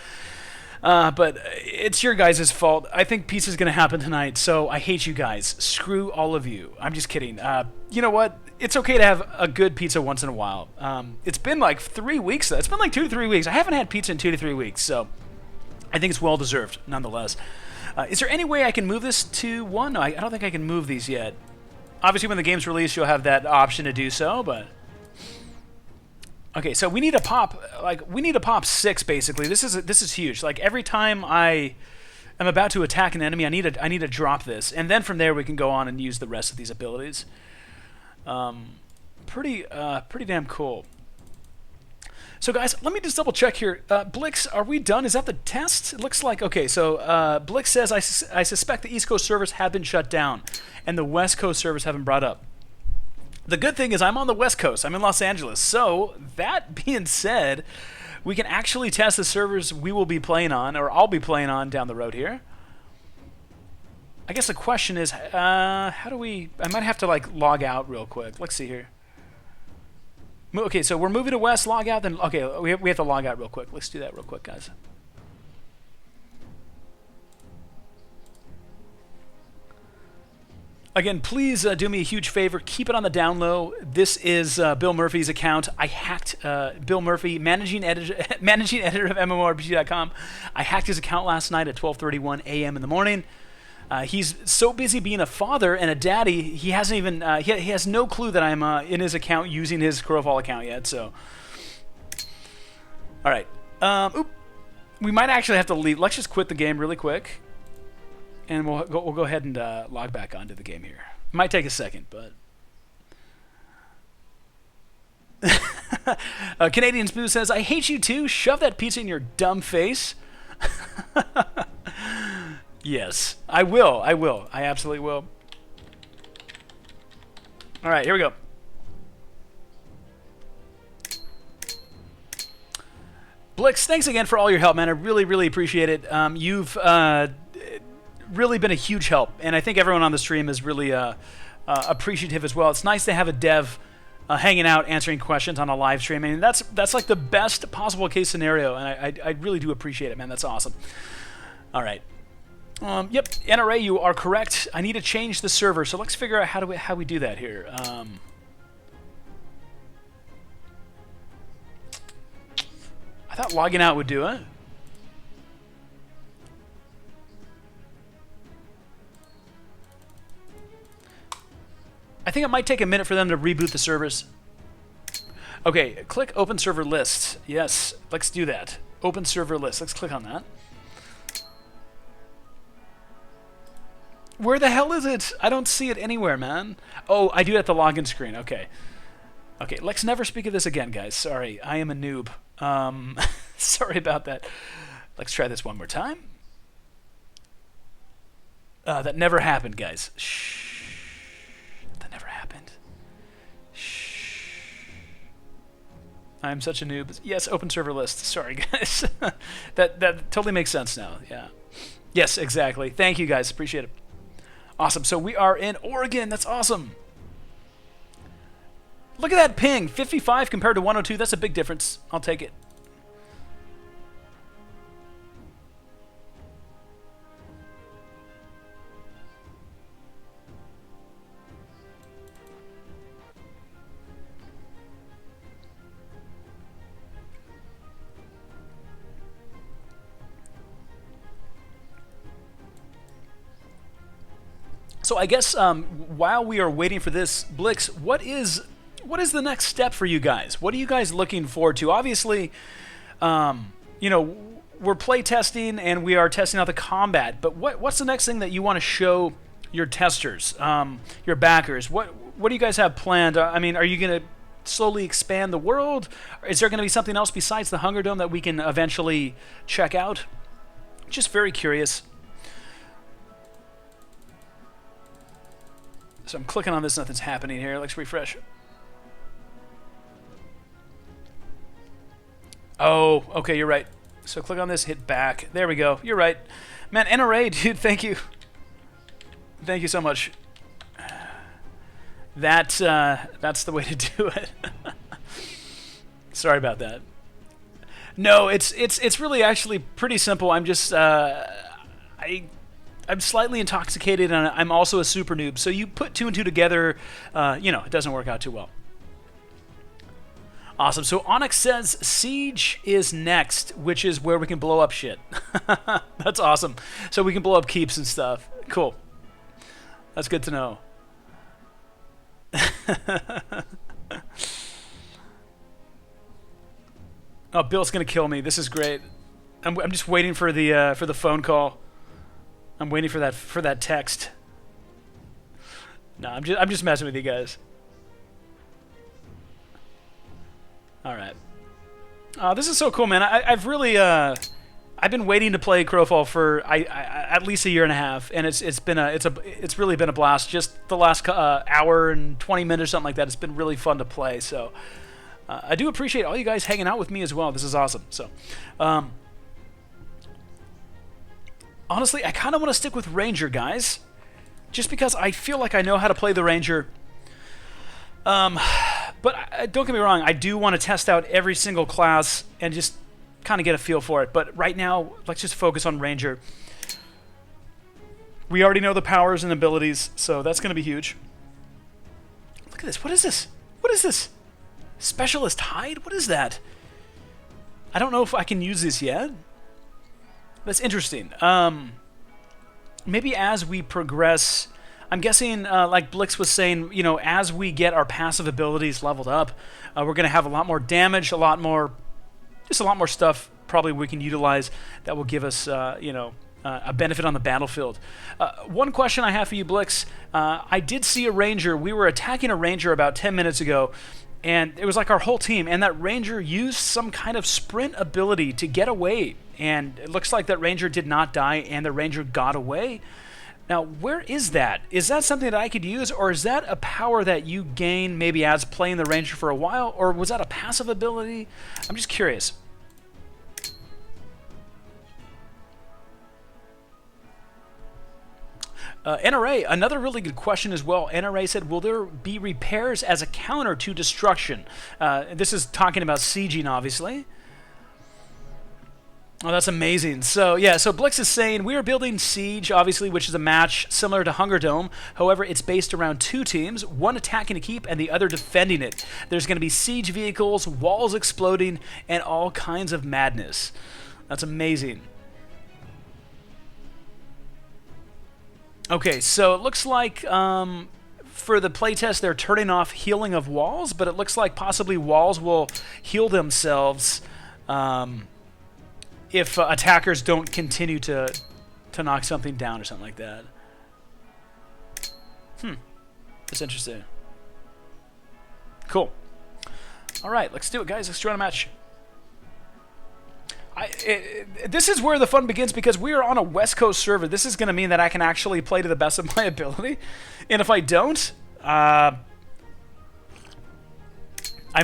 But it's your guys' fault. I think pizza's going to happen tonight, so I hate you guys. Screw all of you. I'm just kidding. You know what? It's okay to have a good pizza once in a while. It's been like 3 weeks. It's been like 2 to 3 weeks. I haven't had pizza in 2 to 3 weeks, so I think it's well-deserved, nonetheless. Is there any way I can move this to 1? No, I don't think I can move these yet. Obviously, when the game's released, you'll have that option to do so, but... Okay, so we need to pop, we need to pop 6 basically. This is huge. Like every time I am about to attack an enemy, I need to drop this, and then from there we can go on and use the rest of these abilities. Pretty damn cool. So guys, let me just double check here. Blix, are we done? Is that the test? It looks like okay. So Blix says I suspect the East Coast servers have been shut down, and the West Coast servers have been brought up. The good thing is I'm on the West Coast. I'm in Los Angeles. So, that being said, we can actually test the servers we will be playing on, or I'll be playing on down the road here. I guess the question is, how do we... I might have to, log out real quick. Let's see here. Okay, so we're moving to West, log out, then... Okay, we have to log out real quick. Let's do that real quick, guys. Again, please do me a huge favor. Keep it on the down low. This is Bill Murphy's account. I hacked Bill Murphy, managing editor of MMORPG.com. I hacked his account last night at 12:31 a.m. in the morning. He's so busy being a father and a daddy, he hasn't even he has no clue that I'm in his account using his Crowfall account yet. So, all right, we might actually have to leave. Let's just quit the game really quick. And we'll go ahead and log back onto the game here. It might take a second, but... Canadian Spoo says, I hate you too. Shove that pizza in your dumb face. Yes, I will. I absolutely will. All right, here we go. Blix, thanks again for all your help, man. I really, really appreciate it. You've really been a huge help, and I think everyone on the stream is really appreciative as well. It's nice to have a dev hanging out, answering questions on a live stream. I mean, that's like the best possible case scenario, and I really do appreciate it, man. That's awesome. All right. Yep, NRA, you are correct. I need to change the server, so let's figure out how we do that here. I thought logging out would do it. I think it might take a minute for them to reboot the servers. Okay, click Open Server List. Yes, let's do that. Open Server List. Let's click on that. Where the hell is it? I don't see it anywhere, man. Oh, I do it at the login screen. Okay. Okay, let's never speak of this again, guys. Sorry, I am a noob. Sorry about that. Let's try this one more time. That never happened, guys. Shh. That never happened. Shh. I'm such a noob. Yes, open server list. Sorry, guys. that totally makes sense now. Yeah. Yes, exactly. Thank you, guys. Appreciate it. Awesome. So we are in Oregon. That's awesome. Look at that ping. 55 compared to 102. That's a big difference. I'll take it. So I guess while we are waiting for this, Blix, what is the next step for you guys? What are you guys looking forward to? Obviously, you know, we're play testing and we are testing out the combat, but what's the next thing that you want to show your testers, your backers? What do you guys have planned? I mean, are you going to slowly expand the world? Is there going to be something else besides the Hunger Dome that we can eventually check out? Just very curious. So I'm clicking on this, nothing's happening here. Let's refresh. Oh, okay, you're right. So click on this, hit back. There we go. You're right. Man, NRA, dude, thank you. Thank you so much. That's the way to do it. Sorry about that. No, it's really actually pretty simple. I'm just I'm slightly intoxicated, and I'm also a super noob. So you put two and two together, you know, it doesn't work out too well. Awesome. So Onyx says Siege is next, which is where we can blow up shit. That's awesome. So we can blow up keeps and stuff. Cool. That's good to know. Oh, Bill's gonna kill me. This is great. I'm just waiting for the phone call. I'm waiting for that text. No, I'm just messing with you guys. All right. This is so cool, man. I've really I've been waiting to play Crowfall for at least a year and a half, and it's really been a blast. Just the last hour and 20 minutes or something like that. It's been really fun to play. So I do appreciate all you guys hanging out with me as well. This is awesome. So. Honestly, I kind of want to stick with Ranger, guys. Just because I feel like I know how to play the Ranger. But don't get me wrong, I do want to test out every single class and just kind of get a feel for it. But right now, let's just focus on Ranger. We already know the powers and abilities, so that's going to be huge. Look at this. What is this? What is this? Specialist Hide? What is that? I don't know if I can use this yet. That's interesting. Maybe as we progress, I'm guessing, like Blix was saying, you know, as we get our passive abilities leveled up, we're going to have a lot more damage, just a lot more stuff probably we can utilize that will give us, you know, a benefit on the battlefield. One question I have for you, Blix. I did see a Ranger. We were attacking a Ranger about 10 minutes ago, and it was like our whole team, and that Ranger used some kind of sprint ability to get away. And it looks like that Ranger did not die, and the Ranger got away. Now, where is that? Is that something that I could use, or is that a power that you gain maybe as playing the Ranger for a while, or was that a passive ability? I'm just curious. NRA, another really good question as well. NRA said, will there be repairs as a counter to destruction? This is talking about sieging, obviously. Oh, that's amazing. So, yeah, so Blix is saying, we are building Siege, obviously, which is a match similar to Hunger Dome. However, it's based around two teams, one attacking a keep and the other defending it. There's going to be siege vehicles, walls exploding, and all kinds of madness. That's amazing. Okay, so it looks like for the playtest, they're turning off healing of walls, but it looks like possibly walls will heal themselves if attackers don't continue to knock something down or something like that. That's interesting. Cool. All right, let's do it, guys. Let's join a match. This is where the fun begins because we are on a West Coast server. This is going to mean that I can actually play to the best of my ability. And if I don't, I'm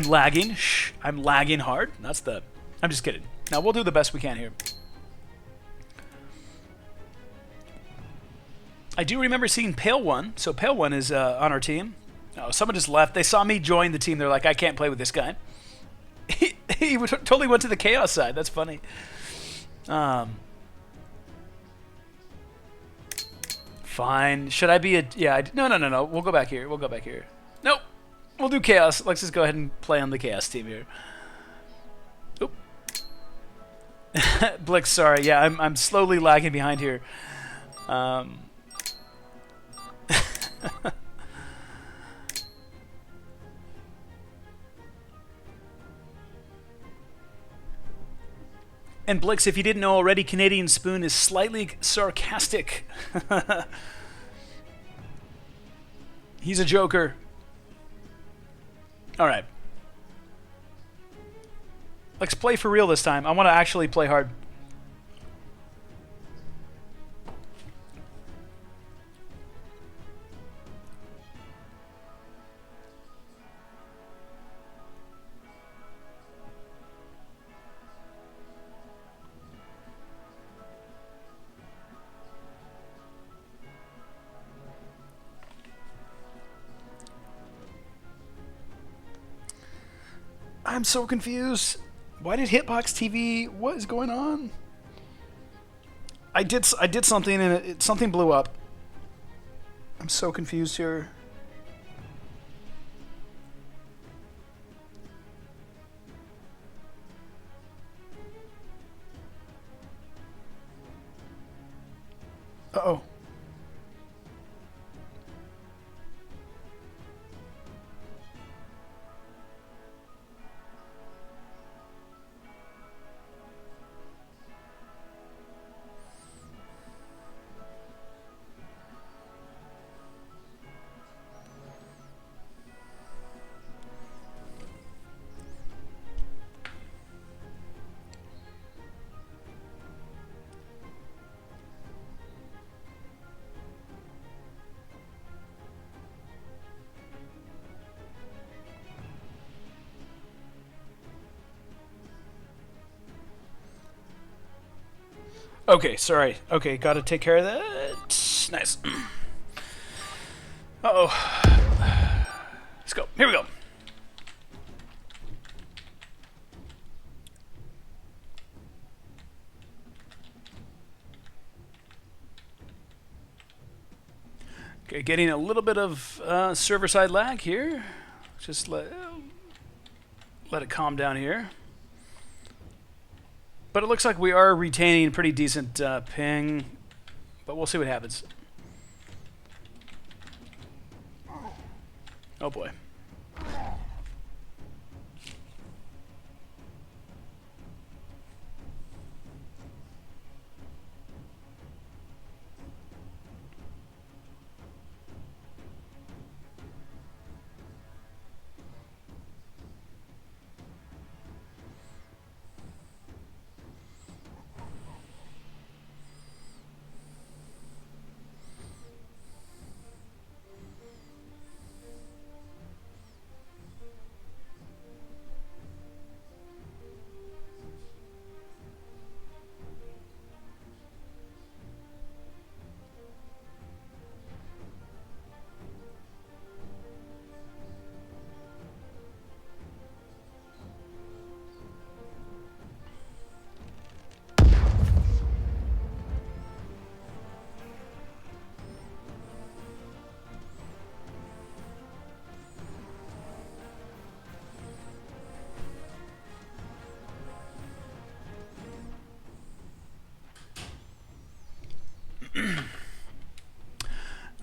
lagging. Shh, I'm lagging hard. I'm just kidding. Now, we'll do the best we can here. I do remember seeing Pale One. So Pale One is on our team. Oh, someone just left. They saw me join the team. They're like, I can't play with this guy. He totally went to the Chaos side. That's funny. Fine. Should I be a... Yeah. No. We'll go back here. Nope. We'll do Chaos. Let's just go ahead and play on the Chaos team here. Oop. Blix, sorry. Yeah, I'm slowly lagging behind here. And Blix, if you didn't know already, Canadian Spoon is slightly sarcastic. He's a joker. All right. Let's play for real this time. I want to actually play hard. I'm so confused. Why did Hitbox TV? What is going on? I did something and something blew up. I'm so confused here. Uh-oh. Okay, sorry. Okay, gotta take care of that. Nice. Uh-oh. Let's go. Here we go. Okay, getting a little bit of server-side lag here. Just let it calm down here. But it looks like we are retaining pretty decent ping, but we'll see what happens. Oh boy.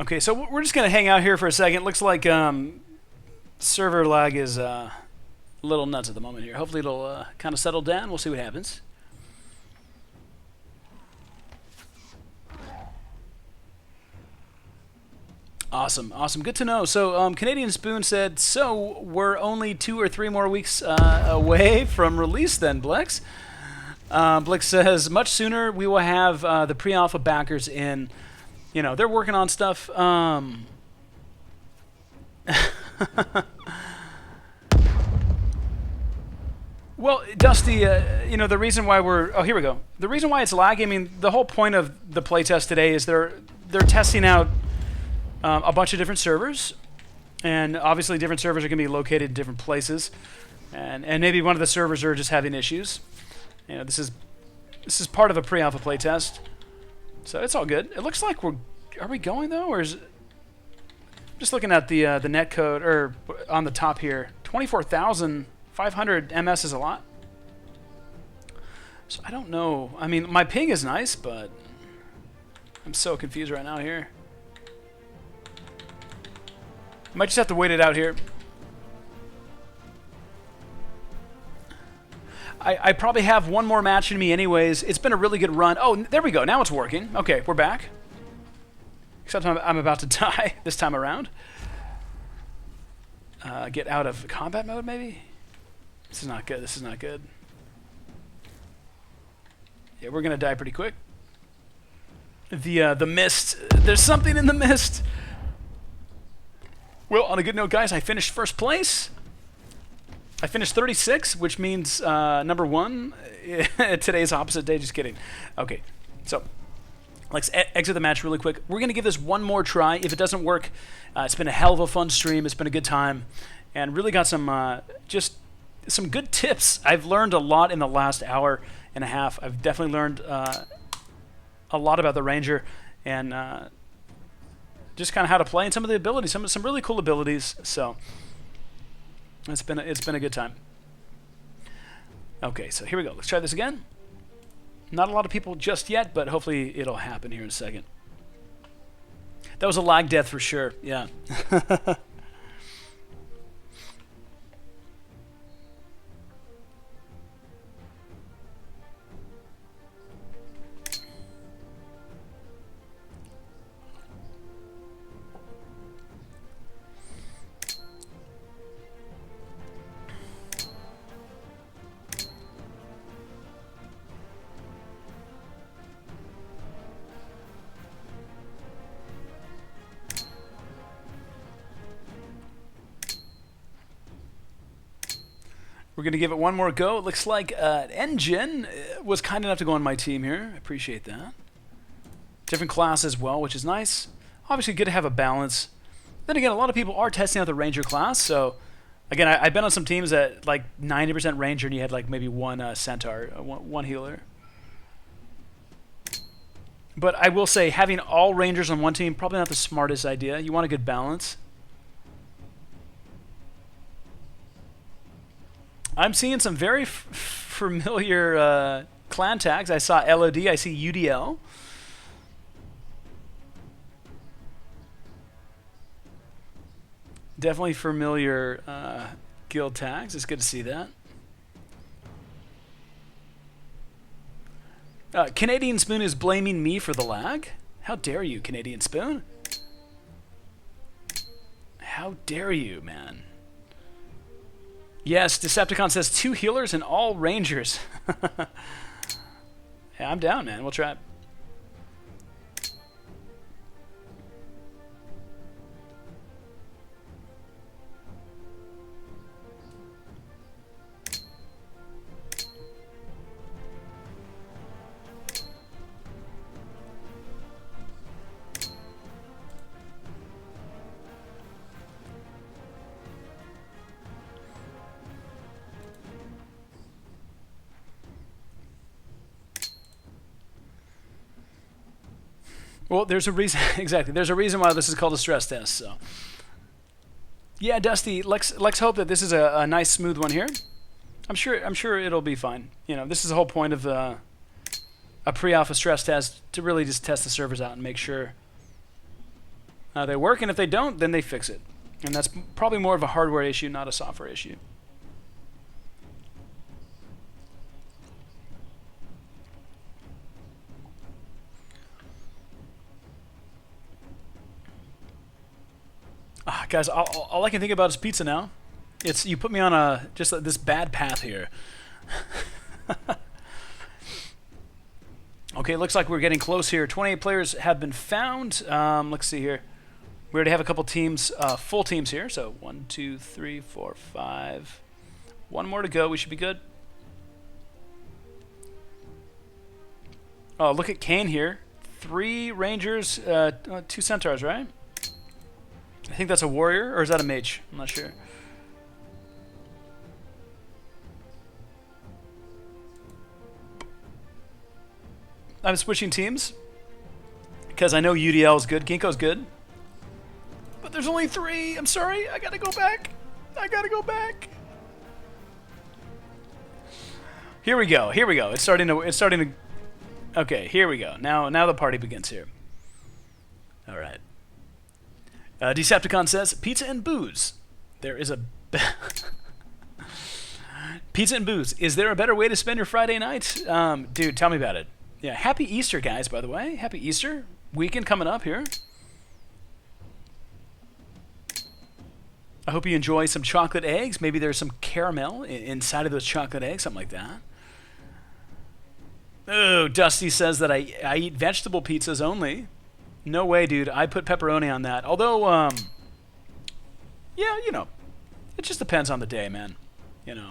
Okay, so we're just going to hang out here for a second. Looks like server lag is a little nuts at the moment here. Hopefully it'll kind of settle down. We'll see what happens. Awesome, awesome. Good to know. So Canadian Spoon said, so we're only 2 or 3 more weeks away from release then, Blex. Blex says, much sooner we will have the pre-alpha backers in. You know, they're working on stuff. Well, Dusty, you know, the reason why we're... Oh, here we go. The reason why it's lagging, I mean, the whole point of the playtest today is they're testing out a bunch of different servers, and obviously different servers are going to be located in different places, and maybe one of the servers are just having issues. You know, this is part of a pre-alpha playtest, so it's all good. It looks like are we going though, or is it, I'm just looking at the net code or on the top here, 24,500 ms is a lot. So I don't know. I mean, my ping is nice, but I'm so confused right now here. Might just have to wait it out here. I probably have one more match in me anyways. It's been a really good run. Oh, there we go. Now it's working. Okay, we're back. Except I'm about to die this time around. Get out of combat mode, maybe? This is not good. This is not good. Yeah, we're going to die pretty quick. The mist. There's something in the mist. Well, on a good note, guys, I finished first place. I finished 36, which means number 1. Today's opposite day. Just kidding. Okay, so let's exit the match really quick. We're going to give this one more try. If it doesn't work, it's been a hell of a fun stream. It's been a good time. And really got some just some good tips. I've learned a lot in the last hour and a half. I've definitely learned a lot about the Ranger and just kind of how to play and some of the abilities, some really cool abilities. So it's been a good time. Okay, so here we go. Let's try this again. Not a lot of people just yet, but hopefully it'll happen here in a second. That was a lag death for sure. Yeah. We're going to give it one more go. It looks like Engine was kind enough to go on my team here. I appreciate that. Different class as well, which is nice. Obviously good to have a balance. Then again, a lot of people are testing out the Ranger class. So, again, I've been on some teams that like 90% Ranger and you had like maybe one Centaur, one healer. But I will say having all Rangers on one team, probably not the smartest idea. You want a good balance. I'm seeing some very familiar clan tags. I saw LOD, I see UDL. Definitely familiar guild tags. It's good to see that. Canadian Spoon is blaming me for the lag. How dare you, Canadian Spoon? How dare you, man? Yes, Decepticon says 2 healers and all Rangers. Yeah, I'm down, man. We'll try it. Well, there's a reason. Exactly. There's a reason why this is called a stress test. So, yeah, Dusty. Let's hope that this is a nice, smooth one here. I'm sure it'll be fine. You know, this is the whole point of a pre-alpha stress test, to really just test the servers out and make sure They work, and if they don't, then they fix it. And that's probably more of a hardware issue, not a software issue. Guys, all I can think about is pizza now. You put me on this bad path here. Okay, looks like we're getting close here. 28 players have been found. Let's see here. We already have a couple teams, full teams here. So 1, 2, 3, 4, 5. One more to go. We should be good. Oh, look at Kane here. 3 Rangers, 2 Centaurs, right? I think that's a warrior, or is that a mage? I'm not sure. I'm switching teams because I know UDL is good. Ginkgo's good. But there's only 3. I'm sorry. I gotta go back. Here we go. It's starting to. Okay, here we go. Now the party begins here. All right. Decepticon says, pizza and booze. There is a... Pizza and booze. Is there a better way to spend your Friday night? Dude, tell me about it. Yeah, happy Easter, guys, by the way. Happy Easter. Weekend coming up here. I hope you enjoy some chocolate eggs. Maybe there's some caramel inside of those chocolate eggs, something like that. Oh, Dusty says that I eat vegetable pizzas only. No way, dude. I put pepperoni on that. Although, yeah, you know, it just depends on the day, man. You know.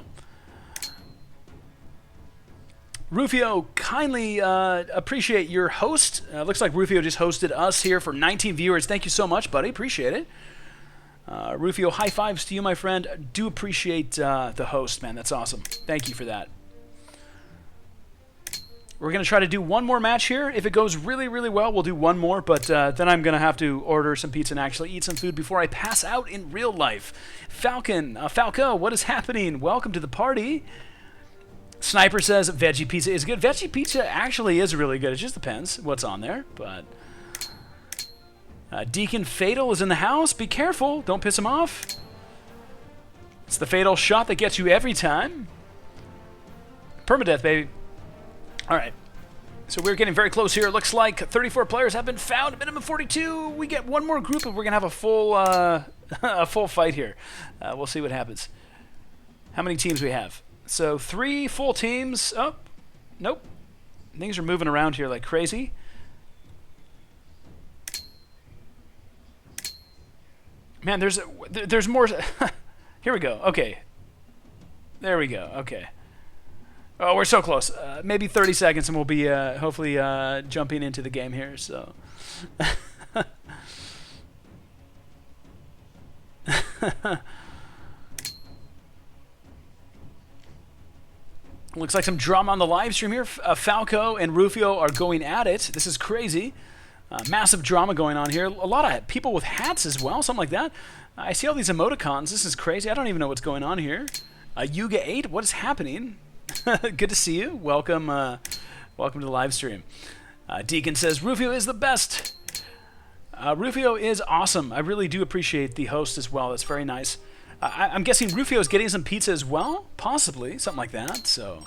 Rufio, kindly appreciate your host. Looks like Rufio just hosted us here for 19 viewers. Thank you so much, buddy. Appreciate it. Rufio, high fives to you, my friend. Do appreciate the host, man. That's awesome. Thank you for that. We're going to try to do one more match here. If it goes really, really well, we'll do one more, but then I'm going to have to order some pizza and actually eat some food before I pass out in real life. Falco, what is happening? Welcome to the party. Sniper says veggie pizza is good. Veggie pizza actually is really good. It just depends what's on there, but... Deacon Fatal is in the house. Be careful. Don't piss him off. It's the fatal shot that gets you every time. Permadeath, baby. All right, so we're getting very close here. It looks like 34 players have been found. Minimum 42. We get one more group, and we're gonna have a full a full fight here. We'll see what happens. How many teams we have? So 3 full teams. Oh, nope. Things are moving around here like crazy. Man, there's more. Here we go. Okay. There we go. Okay. Oh, we're so close. Maybe 30 seconds and we'll be hopefully jumping into the game here. So, looks like some drama on the live stream here. Falco and Rufio are going at it. This is crazy. Massive drama going on here. A lot of people with hats as well, something like that. I see all these emoticons. This is crazy. I don't even know what's going on here. Yuga 8, what is happening? Good to see you. Welcome welcome to the live stream. Deacon says, Rufio is the best. Rufio is awesome. I really do appreciate the host as well. That's very nice. I'm guessing Rufio is getting some pizza as well? Possibly. Something like that. So...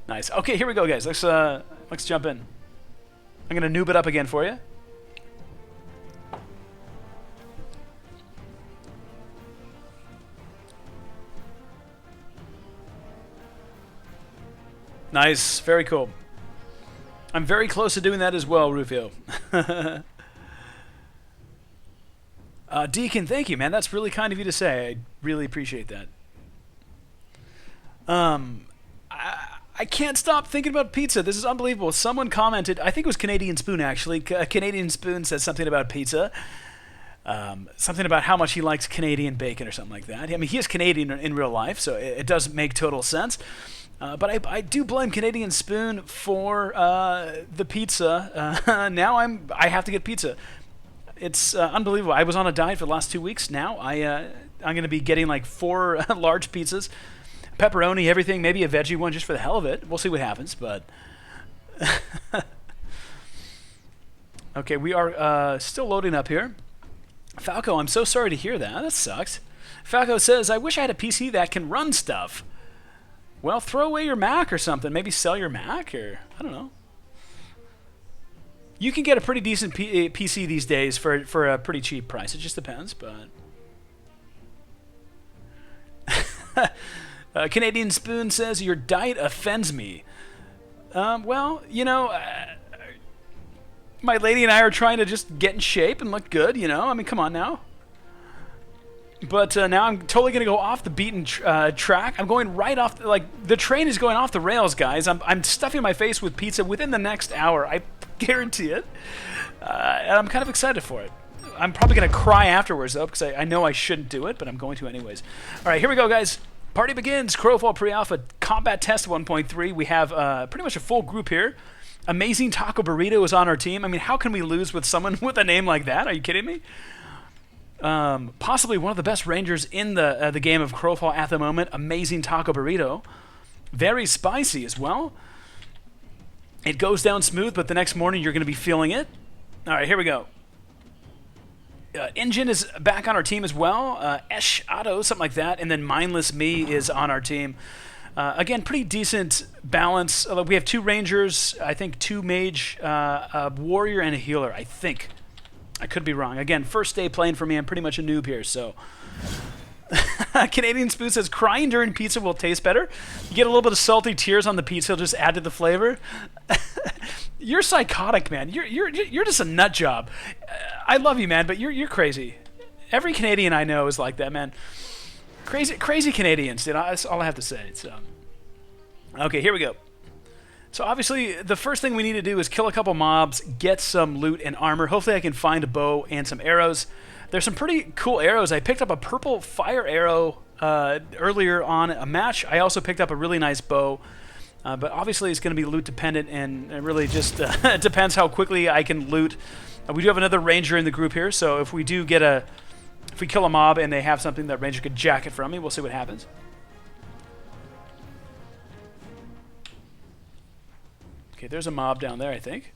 Nice. Okay, here we go, guys. Let's jump in. I'm going to noob it up again for you. Nice. Very cool. I'm very close to doing that as well, Rufio. Deacon, thank you, man. That's really kind of you to say. I really appreciate that. I can't stop thinking about pizza. This is unbelievable. Someone commented, I think it was Canadian Spoon, actually. Canadian Spoon said something about pizza. Something about how much he likes Canadian bacon or something like that. I mean, he is Canadian in real life, so it does make total sense. But I do blame Canadian Spoon for the pizza. Now I have to get pizza. It's unbelievable. I was on a diet for the last 2 weeks. Now I'm going to be getting like 4 large pizzas. pepperoni, everything, maybe a veggie one just for the hell of it. We'll see what happens, but... Okay, we are still loading up here. Falco, I'm so sorry to hear that. That sucks. Falco says, I wish I had a PC that can run stuff. Well, throw away your Mac or something. Maybe sell your Mac, or I don't know. You can get a pretty decent PC these days for a pretty cheap price. It just depends, but... Canadian Spoon says, your diet offends me. Well, you know, my lady and I are trying to just get in shape and look good, you know? I mean, come on now. But now I'm totally going to go off the beaten track. I'm going right off, the train is going off the rails, guys. I'm stuffing my face with pizza within the next hour. I guarantee it. And I'm kind of excited for it. I'm probably going to cry afterwards, though, because I know I shouldn't do it, but I'm going to anyways. All right, here we go, guys. Party begins. Crowfall Pre-Alpha Combat Test 1.3. We have pretty much a full group here. Amazing Taco Burrito is on our team. I mean, how can we lose with someone with a name like that? Are you kidding me? Possibly one of the best Rangers in the game of Crowfall at the moment. Amazing Taco Burrito. Very spicy as well. It goes down smooth, but the next morning you're going to be feeling it. All right, here we go. Engine is back on our team as well. Esh Otto, something like that. And then Mindless Me is on our team. Again, pretty decent balance. We have 2 Rangers, I think 2 Mage, a Warrior, and a Healer, I think. I could be wrong. Again, first day playing for me. I'm pretty much a noob here, so... Canadian Spoon says, crying during pizza will taste better. You get a little bit of salty tears on the pizza, it'll just add to the flavor. You're psychotic, man. You're just a nut job. I love you, man, but you're crazy. Every Canadian I know is like that, man. Crazy Canadians, you know, that's all I have to say. So, okay, here we go. So obviously, the first thing we need to do is kill a couple mobs, get some loot and armor. Hopefully I can find a bow and some arrows. There's some pretty cool arrows. I picked up a purple fire arrow earlier on a match. I also picked up a really nice bow. But obviously it's going to be loot dependent, and it really just it depends how quickly I can loot. We do have another Ranger in the group here, so if we do get if we kill a mob and they have something that Ranger could jack it from me, we'll see what happens. Okay, there's a mob down there, I think.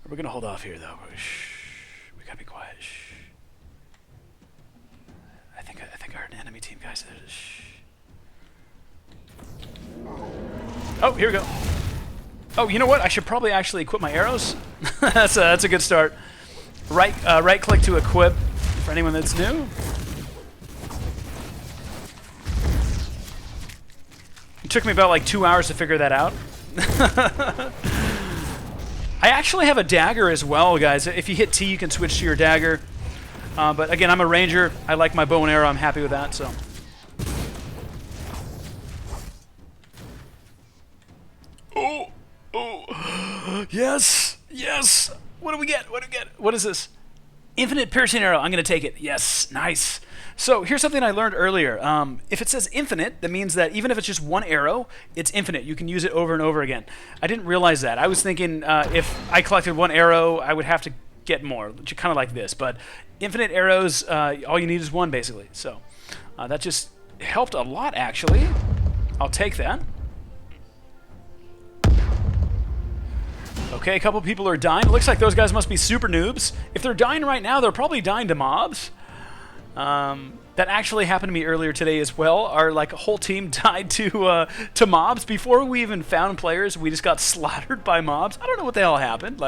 We're going to hold off here, though. Shh. We got to be quiet. Shh. I think I heard an enemy team, guys. Shh. Oh, here we go. Oh, you know what? I should probably actually equip my arrows. that's a good start. Right click to equip for anyone that's new. It took me about like 2 hours to figure that out. I actually have a dagger as well, guys. If you hit T, you can switch to your dagger. But again, I'm a Ranger. I like my bow and arrow. I'm happy with that. So. Oh, yes, what do we get? What is this? Infinite piercing arrow. I'm going to take it. Yes, nice. So here's something I learned earlier. If it says infinite, that means that even if it's just one arrow, it's infinite. You can use it over and over again. I didn't realize that. I was thinking if I collected one arrow, I would have to get more, kind of like this. But infinite arrows, all you need is one, basically. So that just helped a lot, actually. I'll take that. Okay, a couple people are dying. It looks like those guys must be super noobs. If they're dying right now, they're probably dying to mobs. That actually happened to me earlier today as well. Our whole team died to mobs before we even found players. We just got slaughtered by mobs. I don't know what the hell happened.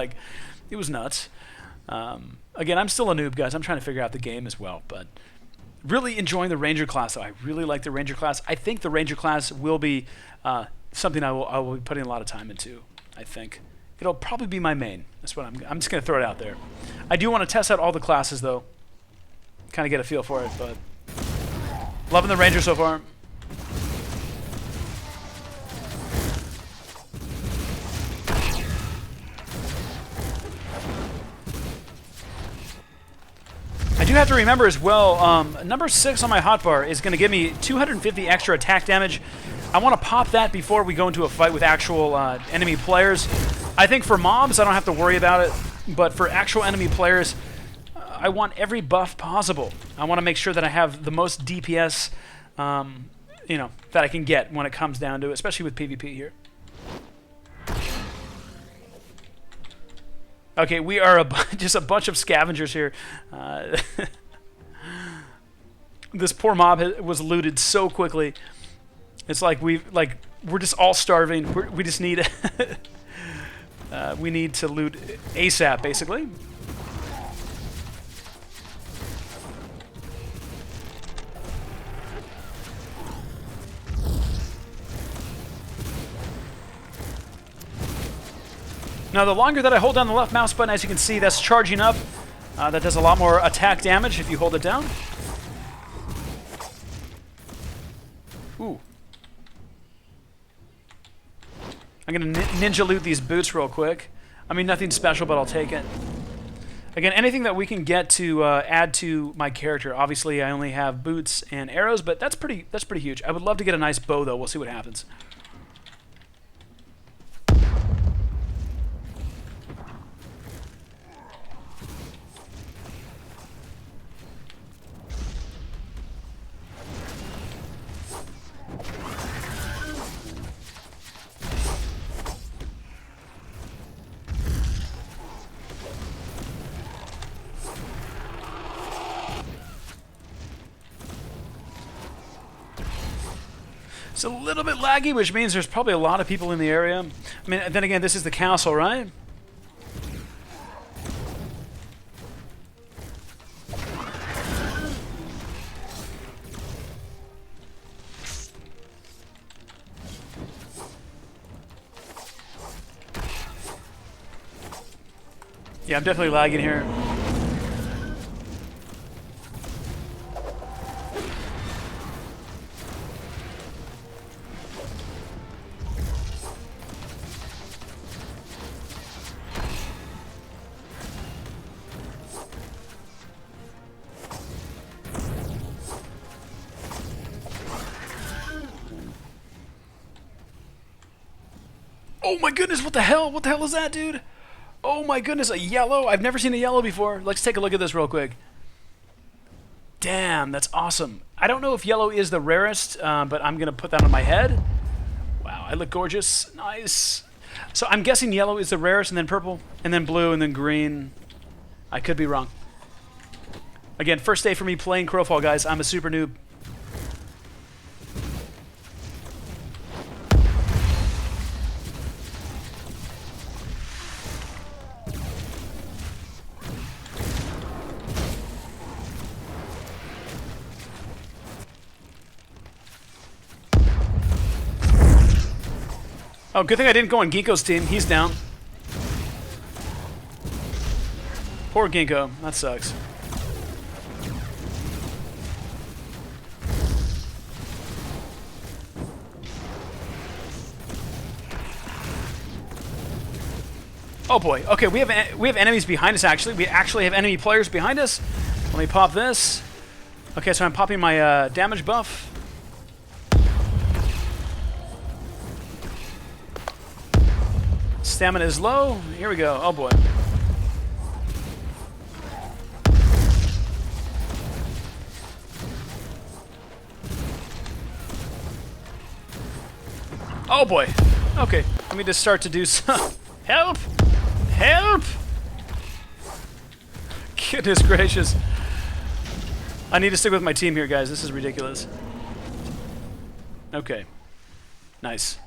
It was nuts. Again, I'm still a noob, guys. I'm trying to figure out the game as well, but really enjoying the Ranger class. Though I really like the Ranger class. I think the Ranger class will be something I will be putting a lot of time into. I think. It'll probably be my main. That's what I'm just going to throw it out there. I do want to test out all the classes, though. Kind of get a feel for it, but... Loving the Ranger so far. I do have to remember as well, number 6 on my hotbar is going to give me 250 extra attack damage. I want to pop that before we go into a fight with actual enemy players. I think for mobs, I don't have to worry about it, but for actual enemy players, I want every buff possible. I want to make sure that I have the most DPS you know, that I can get when it comes down to it, especially with PvP here. Okay, we are just a bunch of scavengers here. This poor mob was looted so quickly. It's like we're just all starving. We just need we need to loot ASAP, basically. Now, the longer that I hold down the left mouse button, as you can see, that's charging up. That does a lot more attack damage if you hold it down. Ooh. I'm going to ninja loot these boots real quick. I mean, nothing special, but I'll take it. Again, anything that we can get to add to my character. Obviously, I only have boots and arrows, but that's pretty huge. I would love to get a nice bow, though. We'll see what happens. It's a little bit laggy, which means there's probably a lot of people in the area. I mean, then again, this is the castle, right? Yeah, I'm definitely lagging here. Oh my goodness, what the hell? What the hell is that, dude? Oh my goodness, a yellow? I've never seen a yellow before. Let's take a look at this real quick. Damn, that's awesome. I don't know if yellow is the rarest, but I'm going to put that on my head. Wow, I look gorgeous. Nice. So I'm guessing yellow is the rarest, and then purple, and then blue, and then green. I could be wrong. Again, first day for me playing Crowfall, guys. I'm a super noob. Oh, good thing I didn't go on Ginkgo's team. He's down. Poor Ginkgo. That sucks. Oh boy. Okay, we have enemies behind us. Actually, we actually have enemy players behind us. Let me pop this. Okay, so I'm popping my damage buff. Stamina is low. Here we go. Oh boy. Oh boy. Okay. Let me just start to do some. Help! Help! Goodness gracious. I need to stick with my team here, guys. This is ridiculous. Okay. Nice.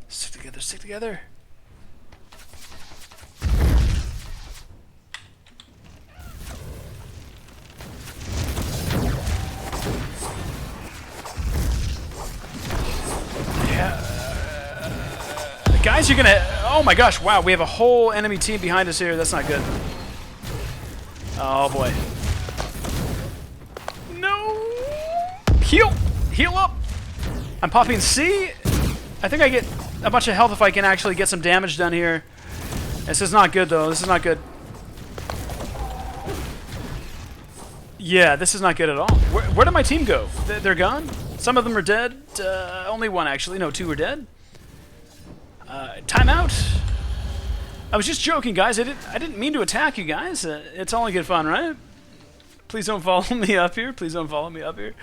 Stick together, stick together. Yeah. Guys, you're gonna... Oh my gosh, wow, we have a whole enemy team behind us here. That's not good. Oh boy. No! Heal! Heal up! I'm popping C. I think I get a bunch of health if I can actually get some damage done here. This is not good, though. This is not good. Yeah, this is not good at all. Where did my team go? They're gone? Some of them are dead. Only one, actually. No, two are dead. Timeout. I was just joking, guys. I didn't mean to attack you guys. It's all in good fun, right? Please don't follow me up here. Please don't follow me up here.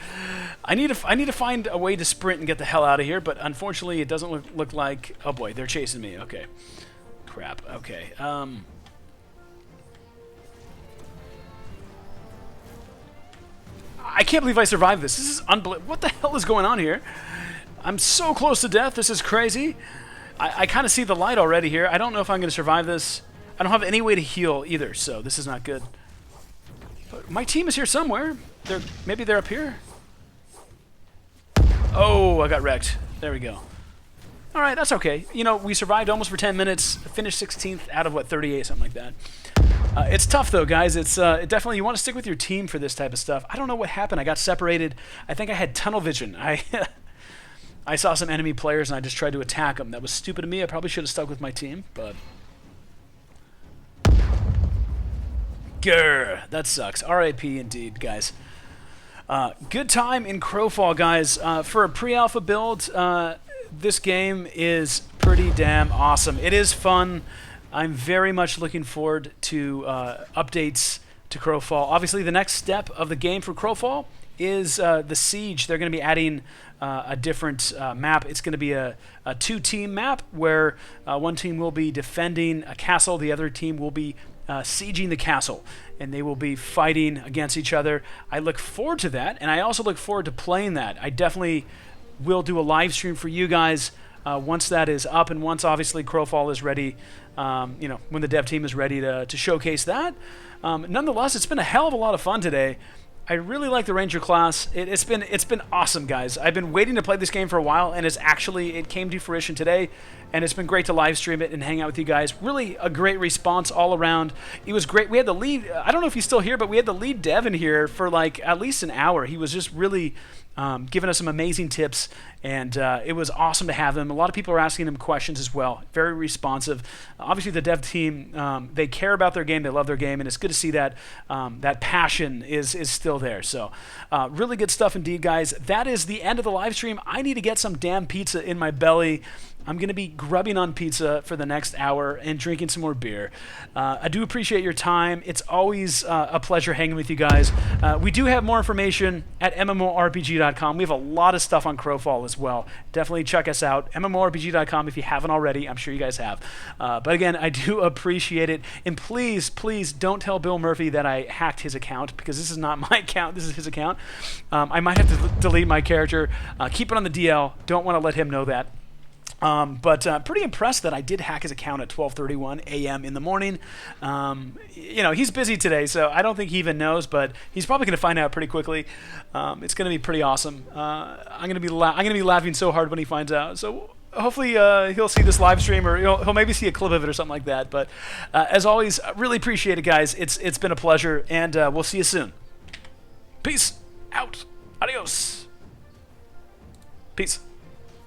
I need to find a way to sprint and get the hell out of here, but unfortunately it doesn't look like... Oh boy, they're chasing me. Okay. Crap. Okay. I can't believe I survived this. This is unbelievable. What the hell is going on here? I'm so close to death. This is crazy. I kind of see the light already here. I don't know if I'm going to survive this. I don't have any way to heal either, so this is not good. But my team is here somewhere. Maybe they're up here. Oh, I got wrecked. There we go. All right, that's okay. You know, we survived almost for 10 minutes, finished 16th out of, what, 38, something like that. It's tough, though, guys. It's definitely, you want to stick with your team for this type of stuff. I don't know what happened. I got separated. I think I had tunnel vision. I saw some enemy players, and I just tried to attack them. That was stupid of me. I probably should have stuck with my team, but... Grr, that sucks. RIP indeed, guys. Good time in Crowfall, guys. For a pre-alpha build, this game is pretty damn awesome. It is fun. I'm very much looking forward to updates to Crowfall. Obviously, the next step of the game for Crowfall is the Siege. They're going to be adding a different map. It's going to be a two-team map where one team will be defending a castle, the other team will be sieging the castle, and they will be fighting against each other. I look forward to that, and I also look forward to playing that. I definitely will do a live stream for you guys once that is up, and once obviously Crowfall is ready, you know, when the dev team is ready to showcase that. Nonetheless, it's been a hell of a lot of fun today. I really like the Ranger class. It's been awesome, guys. I've been waiting to play this game for a while, and it came to fruition today, and it's been great to live stream it and hang out with you guys. Really a great response all around. It was great. We had the lead, I don't know if he's still here, but we had the lead dev in here for like at least an hour. He was just really giving us some amazing tips, and it was awesome to have him. A lot of people are asking him questions as well. Very responsive. Obviously, the dev team, they care about their game. They love their game, and it's good to see that that passion is still there. So really good stuff indeed, guys. That is the end of the live stream. I need to get some damn pizza in my belly. I'm going to be grubbing on pizza for the next hour and drinking some more beer. I do appreciate your time. It's always a pleasure hanging with you guys. We do have more information at MMORPG.com. We have a lot of stuff on Crowfall as well. Definitely check us out, MMORPG.com, if you haven't already. I'm sure you guys have. But again, I do appreciate it. And please, please don't tell Bill Murphy that I hacked his account, because this is not my account. This is his account. I might have to delete my character. Keep it on the DL. Don't want to let him know that. But pretty impressed that I did hack his account at 12:31 a.m. in the morning. You know, he's busy today, so I don't think he even knows, but he's probably going to find out pretty quickly. It's going to be pretty awesome. I'm going to be laughing so hard when he finds out. So hopefully he'll see this live stream, or he'll maybe see a clip of it or something like that. But as always, really appreciate it, guys. It's been a pleasure, and we'll see you soon. Peace out. Adios. Peace.